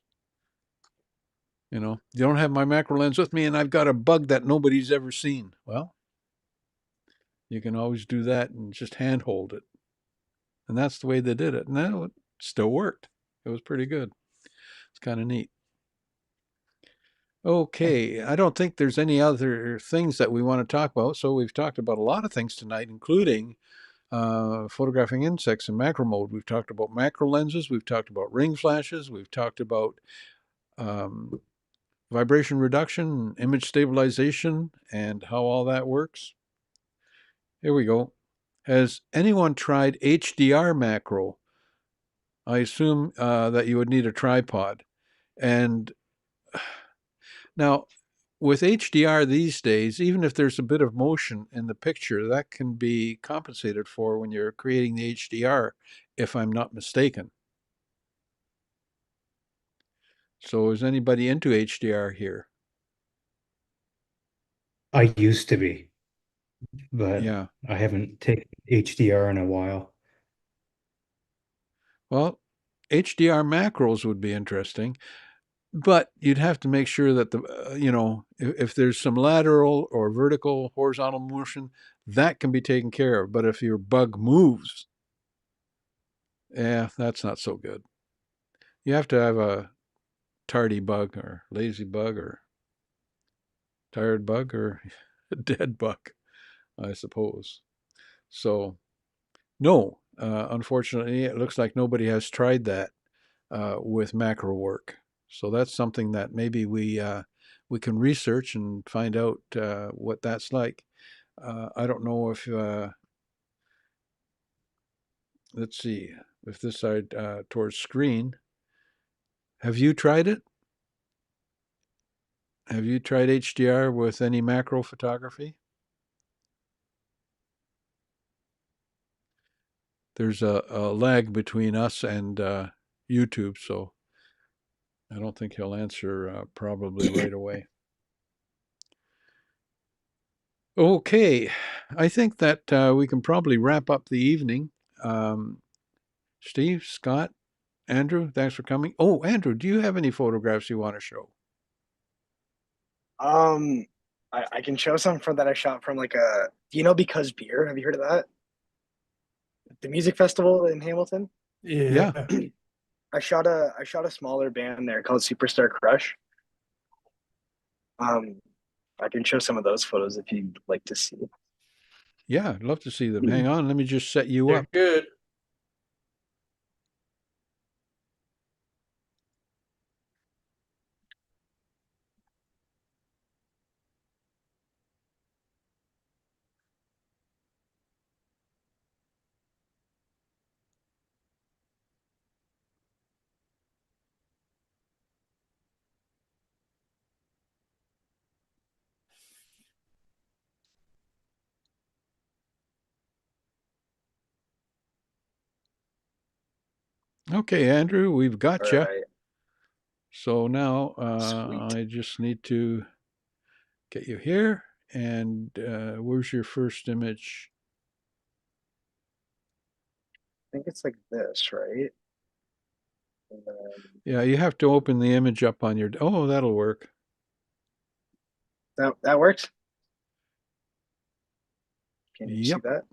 You know, you don't have my macro lens with me, and I've got a bug that nobody's ever seen. Well, you can always do that and just handhold it, and that's the way they did it. And that still worked. It was pretty good. It's kind of neat. Okay, I don't think there's any other things that we want to talk about. So we've talked about a lot of things tonight, including photographing insects in macro mode. We've talked about macro lenses. We've talked about ring flashes. We've talked about um, vibration reduction, image stabilization, and how all that works. Here we go. Has anyone tried HDR macro? I assume that you would need a tripod. And now, with HDR these days, even if there's a bit of motion in the picture, that can be compensated for when you're creating the HDR, if I'm not mistaken. So is anybody into HDR here? I used to be, but Yeah. I haven't taken HDR in a while. Well, HDR macros would be interesting, but you'd have to make sure that if there's some lateral or vertical, horizontal motion, that can be taken care of. But if your bug moves, that's not so good. You have to have a tardy bug or lazy bug or tired bug or a dead bug, I suppose. So, no, unfortunately, it looks like nobody has tried that with macro work. So that's something that maybe we can research and find out what that's like. I don't know if let's see if this side towards screen. Have you tried it? Have you tried HDR with any macro photography? There's a lag between us and YouTube, so I don't think he'll answer probably right away. Okay, I think that we can probably wrap up the evening. Um, Steve, Scott, Andrew, thanks for coming. Oh, Andrew, do you have any photographs you want to show? Um, I can show some from that I shot from like a. Do you know Because Beer? Have you heard of that? The music festival in Hamilton. Yeah. Yeah. I shot a smaller band there called Superstar Crush. Um, I can show some of those photos if you'd like to see. Yeah, I'd love to see them. Hang on, let me just set you They're up. good. Okay, Andrew, we've All got you. right, So now sweet. I just need to get you here. And where's your first image? I think it's like this, right? And then Yeah, you have to open the image up on your. Oh, that'll work. that works. Can you see Yep, that?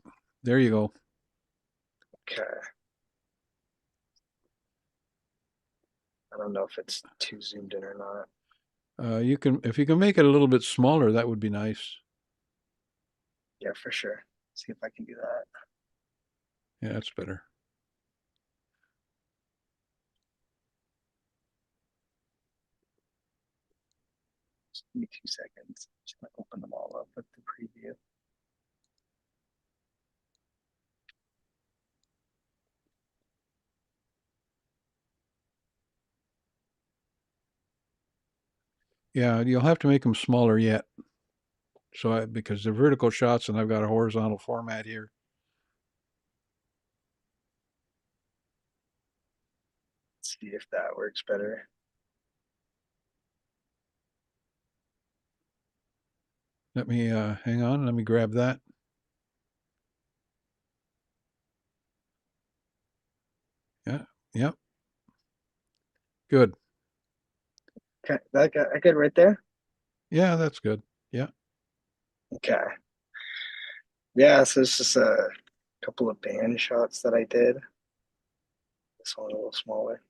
there you go. Okay. I don't know if it's too zoomed in or not. You can, if you can make it a little bit smaller, that would be nice. Yeah, for sure. See if I can do that. Yeah, that's better. Just give me 2 seconds. Just gonna open them all up with the preview. Yeah, you'll have to make them smaller yet. So because they're vertical shots and I've got a horizontal format here. Let's see if that works better. Let me hang on. Let me grab that. Yeah, yeah. Good. Okay, that good right there? Yeah, that's good. Yeah. Okay. Yeah, so it's just a couple of band shots that I did. This one a little smaller.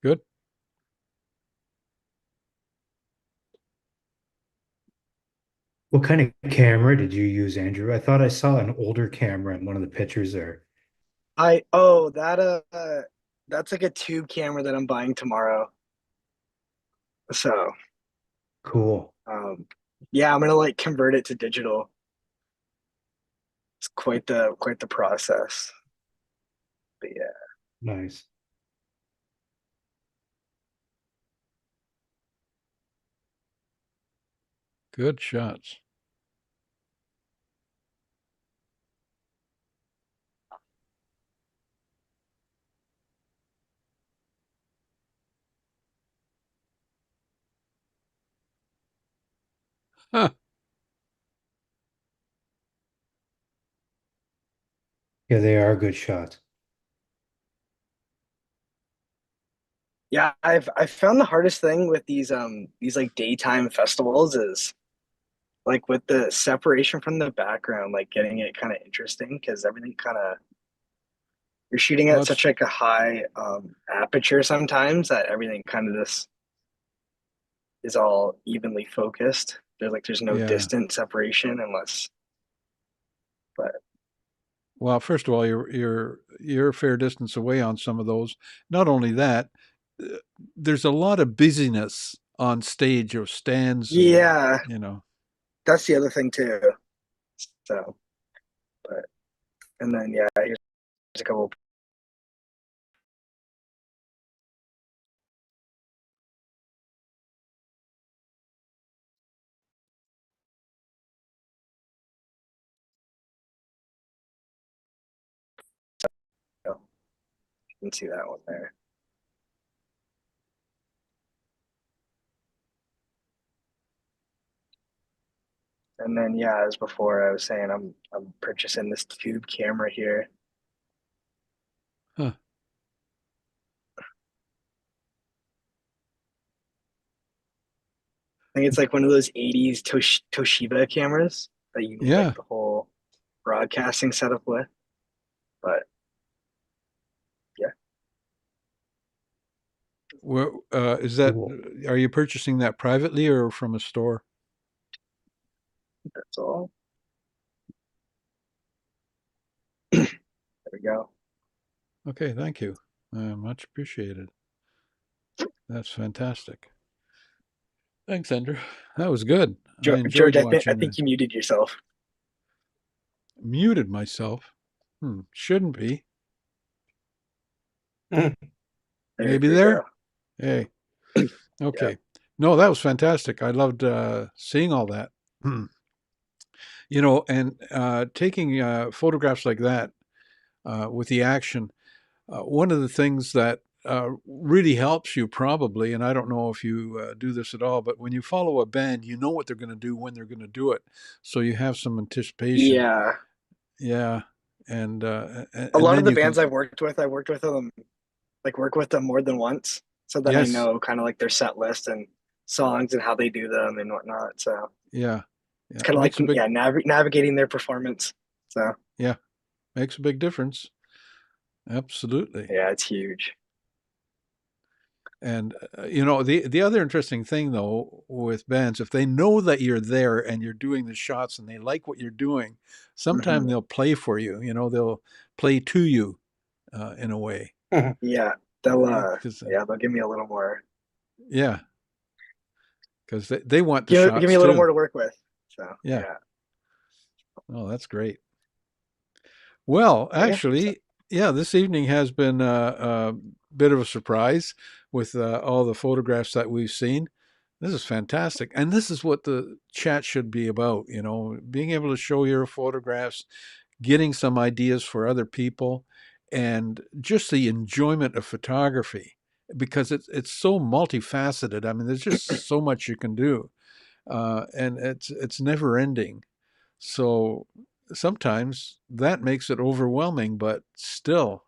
Good. What kind of camera did you use, Andrew? I thought I saw an older camera in one of the pictures there. I oh that's like a tube camera that I'm buying tomorrow. So Cool. um yeah, I'm gonna like convert it to digital. It's quite the process. But yeah. Nice. Good shots. Huh. Yeah, they are good shots. Yeah, I've found the hardest thing with these like daytime festivals is like with the separation from the background, like getting it kind of interesting because everything kind of you're shooting Well, at it's such like a high aperture sometimes that everything kind of just is all evenly focused. There's no yeah. distant separation unless but Well, first of all, you're a fair distance away on some of those. Not only that, uh, there's a lot of busyness on stage or stands, and yeah, that's the other thing too. So but and then yeah, here's a couple you can see that one there. And then yeah, as before I was saying I'm purchasing this tube camera here. huh, I think it's like one of those 80s Toshiba cameras that you need like yeah. the whole broadcasting setup with. But yeah, Well, is that? Cool. Are you purchasing that privately or from a store? that's all. There we go. Okay, thank you. Much appreciated. That's fantastic. Thanks, Andrew. That was good. I George, enjoyed I watching think the you muted yourself. muted myself. Shouldn't be. There Maybe we go. there. Hey, Yeah. okay. No, that was fantastic. I loved seeing all that. And taking photographs like that with the action. One of the things that really helps you probably, and I don't know if you do this at all, but when you follow a band, you know what they're going to do when they're going to do it, so you have some anticipation. Yeah. Yeah, and A lot of then the you bands can. I worked with them like work with them more than once. So then I Yes, know kind of like their set list and songs and how they do them and whatnot. So yeah, it's yeah, kind of like, makes a big yeah, navigating their performance. So yeah, makes a big difference. Absolutely. yeah, it's huge. And the other interesting thing though with bands, if they know that you're there and you're doing the shots and they like what you're doing, Hmm. sometimes they'll play for you. They'll play to you in a way. Yeah. Because Yeah, they'll give me a little more, yeah, because they want the give me shots a little more too. to work with. So Yeah. yeah. Oh, that's great. Well, But yeah. So, actually, yeah, this evening has been a bit of a surprise with all the photographs that we've seen. This is fantastic. And this is what the chat should be about, being able to show your photographs, getting some ideas for other people, and just the enjoyment of photography because it's so multifaceted. I mean, there's just so much you can do, and it's never ending. So sometimes that makes it overwhelming, but still,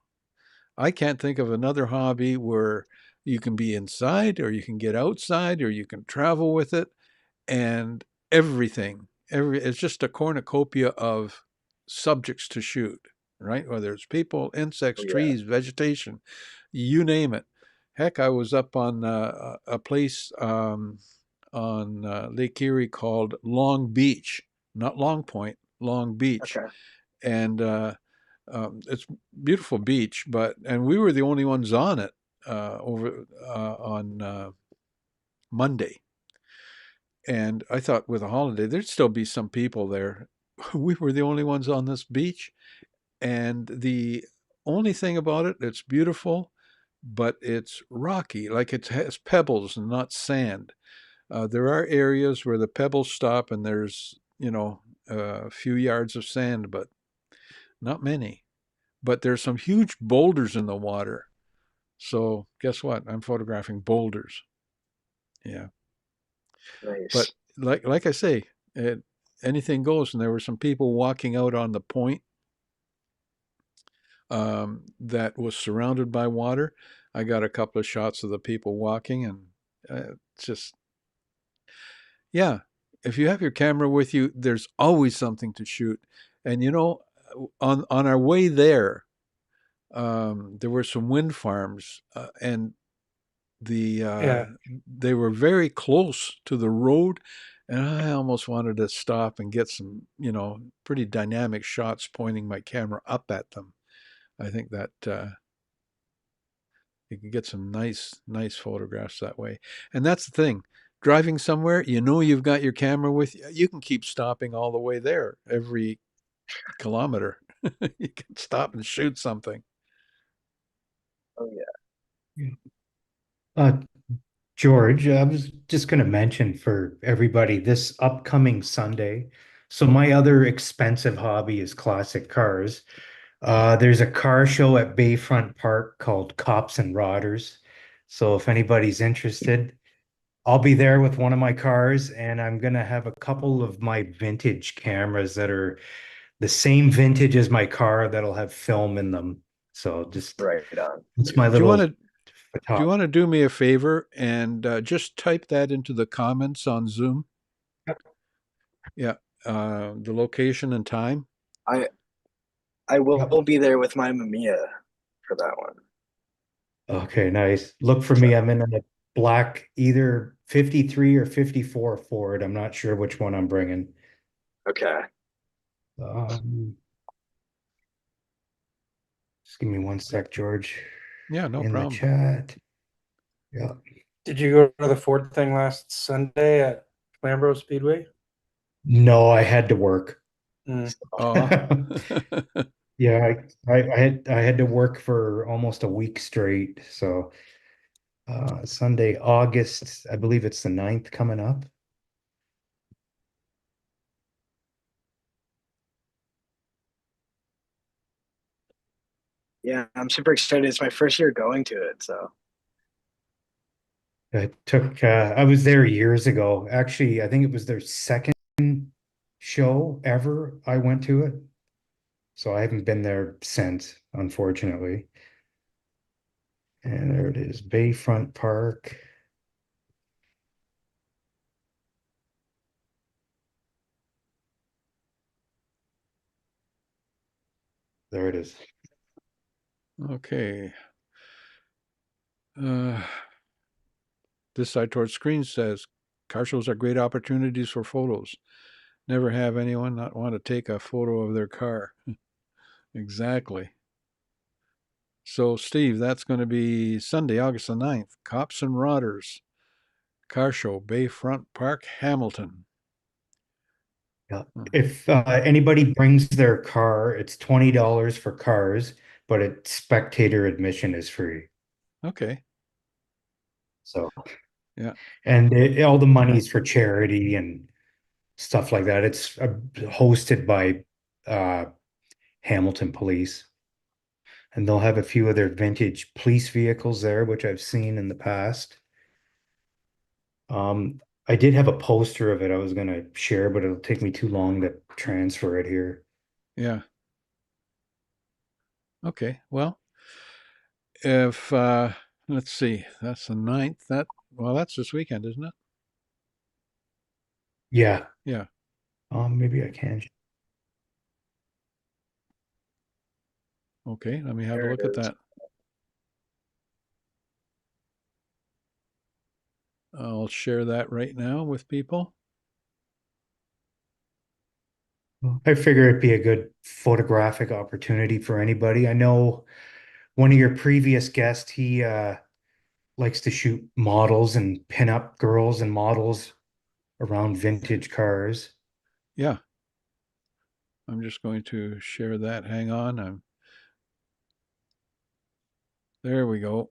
I can't think of another hobby where you can be inside or you can get outside or you can travel with it and everything. It's just a cornucopia of subjects to shoot, right? Whether it's people, insects, oh, yeah. trees, vegetation, you name it. Heck, I was up on a place on Lake Erie called Long Beach, not Long Point, Long Beach, Okay. and it's beautiful beach. And we were the only ones on it over on Monday, and I thought with a holiday there'd still be some people there. We were the only ones on this beach, and the only thing about it, it's beautiful, but it's rocky, like it has pebbles and not sand. There are areas where the pebbles stop and there's, a few yards of sand, but not many. But there's some huge boulders in the water. So guess what? I'm photographing boulders. Yeah. But Nice. like I say, anything goes. And there were some people walking out on the point that was surrounded by water. I got a couple of shots of the people walking, and it's just, yeah. If you have your camera with you, there's always something to shoot. And on our way there, there were some wind farms, and Yeah. they were very close to the road, and I almost wanted to stop and get some, pretty dynamic shots pointing my camera up at them. I think that you can get some nice photographs that way. And that's the thing. Driving somewhere, you've got your camera with you. You can keep stopping all the way there every kilometer. You can stop and shoot something. Oh yeah. Yeah. Uh, George, I was just going to mention for everybody this upcoming Sunday. So my other expensive hobby is classic cars. There's a car show at Bayfront Park called Cops and Rodders. So if anybody's interested, I'll be there with one of my cars, and I'm gonna have a couple of my vintage cameras that are the same vintage as my car that'll have film in them. So just Right on. it's my Do you want little to do you photography. want to do me a favor and just type that into the comments on Zoom? Yeah, the location and time. I I will Yep. be there with my Mamiya for that one. Okay, nice. Look for So me. I'm in a black, either 53 or 54 Ford. I'm not sure which one I'm bringing. okay. Um, just give me one sec, George. Yeah, no In the problem. chat. Yeah. Did you go to the Ford thing last Sunday at Flamborough Speedway? No, I had to work. Mm. Oh, Yeah, I had to work for almost a week straight. So Sunday, August, I believe it's the 9th coming up. Yeah, I'm super excited. It's my first year going to it, so I was there years ago. Actually, I think it was their second show ever I went to it. So I haven't been there since, unfortunately. And there it is, Bayfront Park. There it is. okay. Uh, this side towards screen says car shows are great opportunities for photos. Never have anyone not want to take a photo of their car. Exactly. So, Steve, that's going to be Sunday, August the 9th. Cops and Rodders Car Show, Bayfront Park, Hamilton. Yeah. Huh. If anybody brings their car, it's $20 for cars, but it's spectator admission is free. Okay. So, Yeah. and all the money's for charity and stuff like that. It's hosted by uh, Hamilton Police, and they'll have a few of their vintage police vehicles there, which I've seen in the past. I did have a poster of it I was going to share, but it'll take me too long to transfer it here. Yeah. Okay. Well, if let's see, that's the 9th. That's this weekend, isn't it? Yeah. Yeah. Maybe I can. Okay. Let me have a there it look at is. that. I'll share that right now with people. I figure it'd be a good photographic opportunity for anybody. I know one of your previous guests, he likes to shoot models and pin up girls and models around vintage cars. Yeah, I'm just going to share that. Hang on. There we go.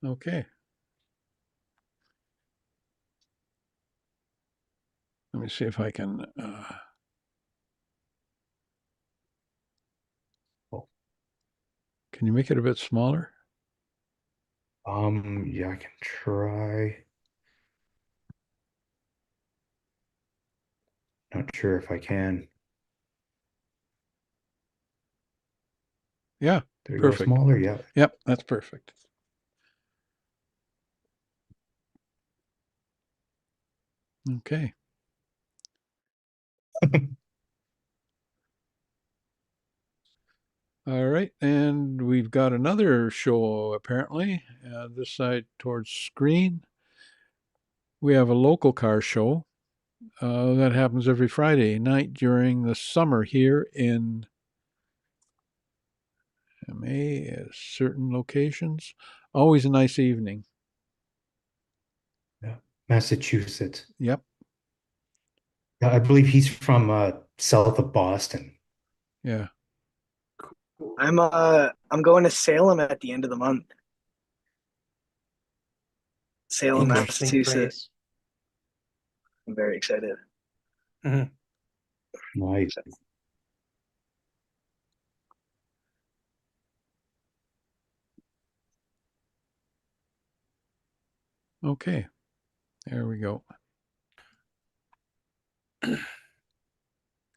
Okay. Let me see if I can. Can you make it a bit smaller? Yeah, I can try. Not sure if I can. Yeah, There you go, perfect. smaller. Yeah. Yep, that's perfect. Okay. All right, and we've got another show apparently. This side towards screen, we have a local car show that happens every Friday night during the summer here in MA at certain locations. Always a nice evening. Yeah. Massachusetts. Yep. Yeah, I believe he's from south of Boston. Yeah. I'm going to Salem at the end of the month. Salem, Interesting Massachusetts. place. I'm very excited. Mhm. Nice. Okay. There we go.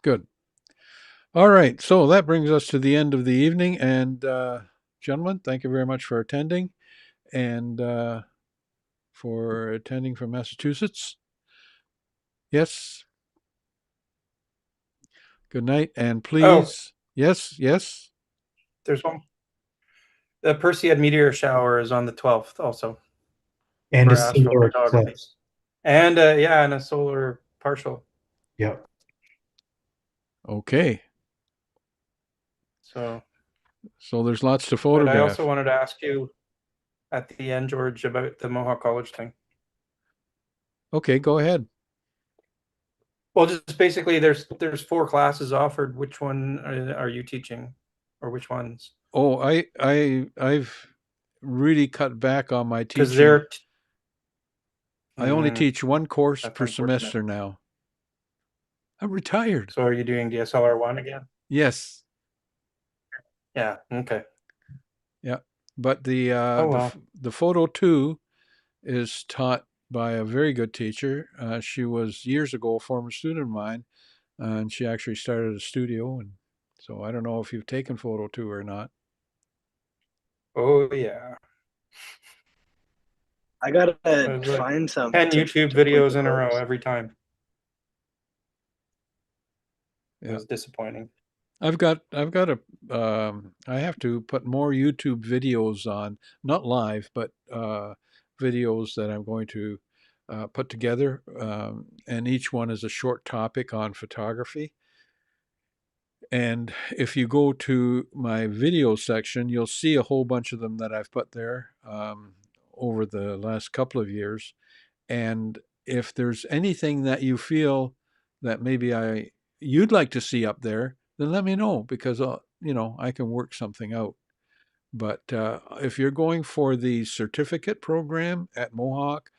Good. All right. So that brings us to the end of the evening. And, gentlemen, thank you very much for attending and for attending from Massachusetts. Yes. Good night. And Oh, please, yes. there's one. The Perseid meteor shower is on the 12th also And a for solar astrophotography. eclipse. And yeah, and a solar partial. Yeah. Okay. So, So there's lots to but I also photograph. wanted to ask you at the end, Jorj, about the Mohawk College thing. Okay, go ahead. Well, just basically, there's 4 classes offered. Which one are you teaching, or which ones? Oh, I've really cut back on my Because teaching. they're I only teach one course that's per unfortunate. semester now. I'm retired. So, are you doing DSLR1 again? Yes. Yeah. Okay. Yeah. But Oh well. the photo 2 is taught by a very good teacher. She was years ago a former student of mine, and she actually started a studio. And so I don't know if you've taken photo 2 or not. Oh yeah. I gotta It was like find some 10 to YouTube complete the videos in a row course. every time. It Yeah. was disappointing. I've got I have to put more YouTube videos on, not live, but videos that I'm going to put together, and each one is a short topic on photography. And if you go to my video section, you'll see a whole bunch of them that I've put there over the last couple of years. And if there's anything that you feel that maybe you'd like to see up there, then let me know because I can work something out. But if you're going for the certificate program at Mohawk,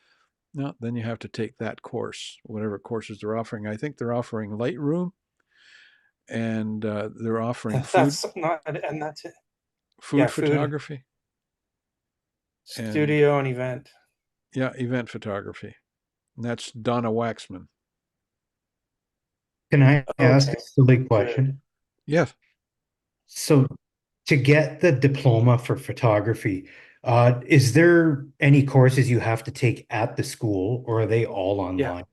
no, then you have to take that course, whatever courses they're offering. I think they're offering Lightroom, and they're offering That's not, and that's it. Yeah, food food, photography, and studio, and event. yeah, event photography. And that's Donna Waxman. Can I ask Okay, a silly good. question? Yes. So to get the diploma for photography, is there any courses you have to take at the school or are they all Yeah. online?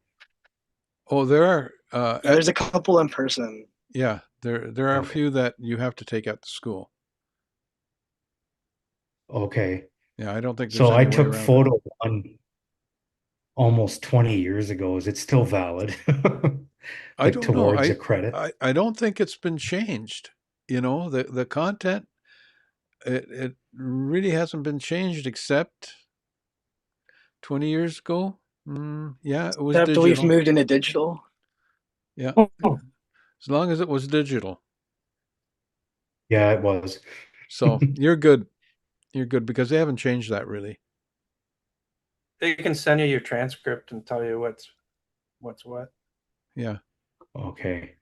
Oh, there are. Yeah, there's a couple in person. Yeah, there are a Okay. few that you have to take at the school. Okay. Yeah, I don't think there's So I any way took around it. photo one almost 20 years ago. Is it still valid? I Like don't know. towards a credit? I don't think it's been changed. You know, the content, it really hasn't been changed except 20 years ago. Yeah, it was After we've digital. moved into digital. Yeah, Oh, as long as it was digital. yeah, it was. So you're good. You're good because they haven't changed that really. They can send you your transcript and tell you what's what. Yeah, Okay.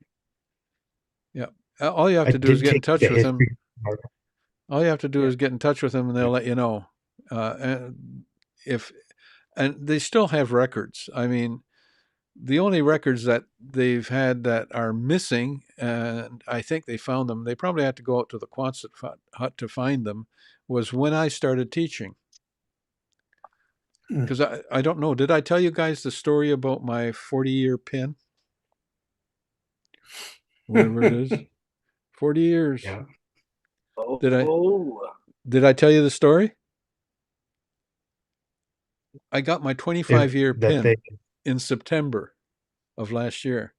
yeah. All you have I to do is did get in take the touch with them. history part. All you have to do Yeah. is get in touch with them, and they'll let you know. And if and they still have records. I mean, the only records that they've had that are missing, and I think they found them. They probably had to go out to the Quonset hut to find them. Was when I started teaching. Mm. Because I don't know. Did I tell you guys the story about my 40-year pin? Whatever it is. 40 years. Yeah. Did I Oh, did I tell you the story? I got my 25-year That they pin in September of last year.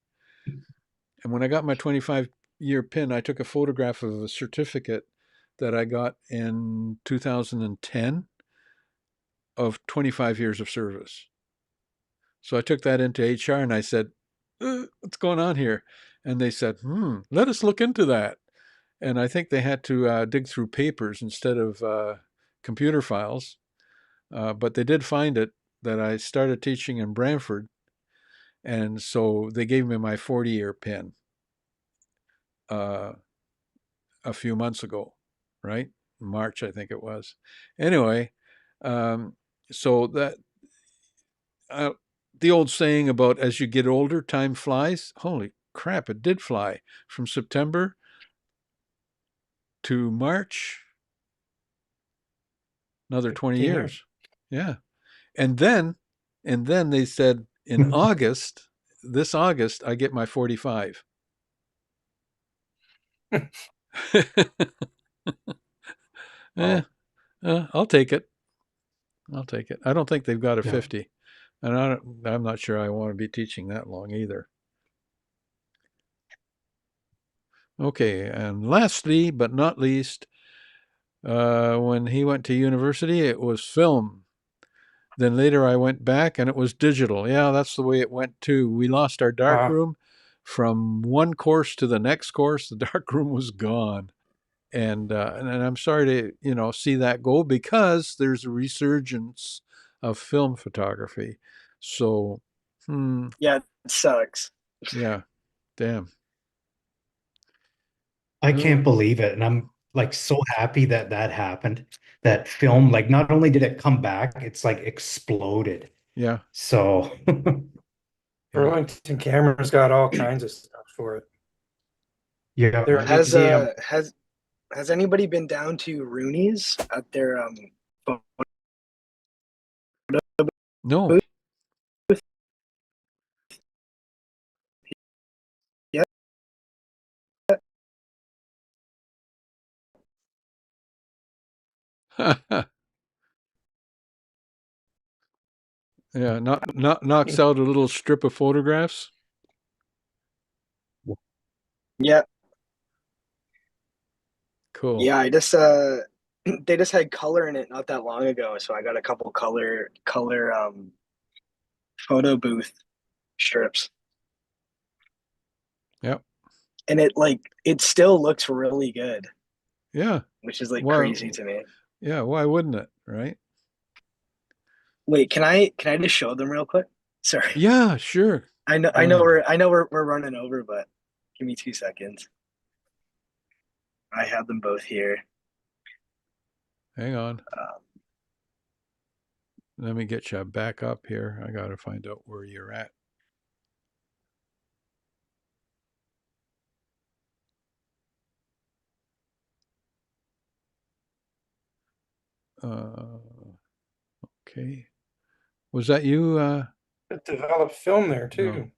And when I got my 25-year pin, I took a photograph of a certificate that I got in 2010 of 25 years of service. So I took that into HR and I said, what's going on here? And they said, let us look into that. And I think they had to dig through papers instead of computer files. But they did find it that I started teaching in Brantford. And so they gave me my 40-year pin uh, a few months ago, right? March, I think it was. Anyway, um, so that uh, the old saying about as you get older, time flies. Holy crap, it did fly from September to March, another 20 15 years. years. Yeah. And then, and then they said in August, this August, I get my 45. eh, Wow. I'll take it. I'll take it. I don't think they've got a Yeah. 50. And I'm not sure I want to be teaching that long either. Okay. And lastly, but not least, when he went to university, it was film. Then later I went back and it was digital. Yeah, that's the way it went too. We lost our dark Wow. room from one course to the next course. The dark room was gone. And I'm sorry to see that go because there's a resurgence of film photography. So, yeah, it sucks. yeah, damn. I can't Oh, believe it. And I'm like so happy that that happened. That film, like, not only did it come back, it's like exploded. yeah, So, yeah. Burlington Camera's got all kinds of stuff for it. yeah, Their Has museum. has anybody been down to Rooney's at their photo No, booth yet? yeah, not knocks out a little strip of photographs. Yeah, Cool. yeah. I just they just had color in it not that long ago, so I got a couple color photo booth strips, Yeah, and it still looks really good, yeah. which is like crazy Well, to me. yeah. Why wouldn't it? Right? Wait, can I just show them real quick? Sorry, Yeah, sure. I know Go ahead. we're running over, but give me 2 seconds. I have them both here. Hang on. Um, Let me get you back up here. I got to find out where you're at. Uh, okay. Was that you? Developed film there No. too.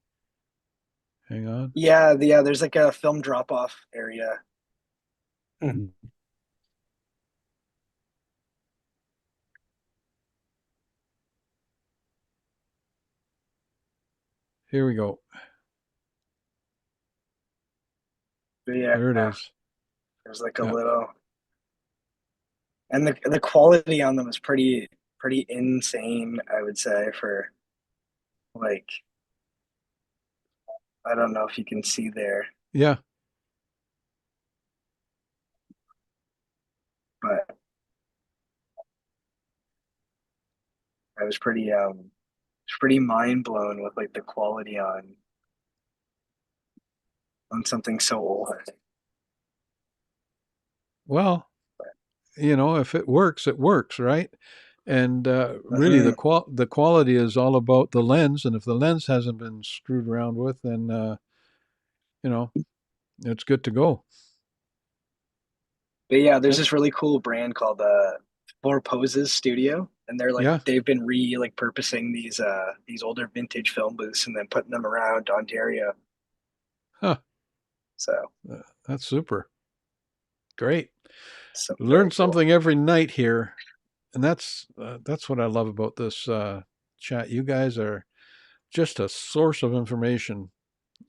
Hang on. yeah. There's like a film drop off area. Hmm. Here we go. But yeah, There it is. there's like a Yeah. little, and the quality on them is pretty insane, I would say, for like, I don't know if you can see there, Yeah. but I was pretty mind blown with like the quality on something so old. Well, if it works, right? And really, Mhm. the quality is all about the lens. And if the lens hasn't been screwed around with, then you know it's good to go. But yeah, there's Well, this really cool brand called Four Poses Studio, and yeah. they've been like purposing these older vintage film booths and then putting them around Ontario. Huh. So That's super. Great. so very Learn cool. something every night here, and that's what I love about this chat. You guys are just a source of information.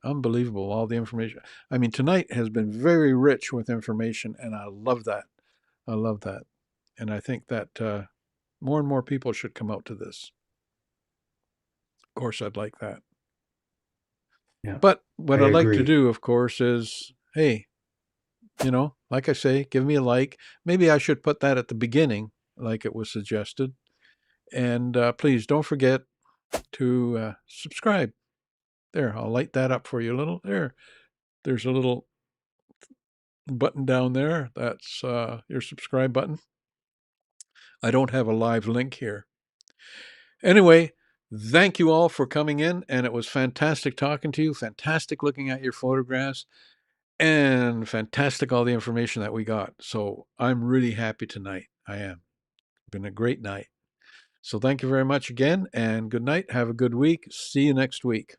Unbelievable, all the information. I mean, tonight has been very rich with information, and I love that. I love that. And I think that more and more people should come out to this. Of course, I'd like that. Yeah, But I what I'd like to agree. do, of course, is hey, like I say, give me a like. Maybe I should put that at the beginning, like it was suggested. And please don't forget to subscribe. There, I'll light that up for you a little. There's a little button down there. That's your subscribe button. I don't have a live link here. Anyway, thank you all for coming in, and it was fantastic talking to you, fantastic looking at your photographs, and fantastic all the information that we got. So I'm really happy tonight. I am. Been a great night. So thank you very much again, and good night. Have a good week. See you next week.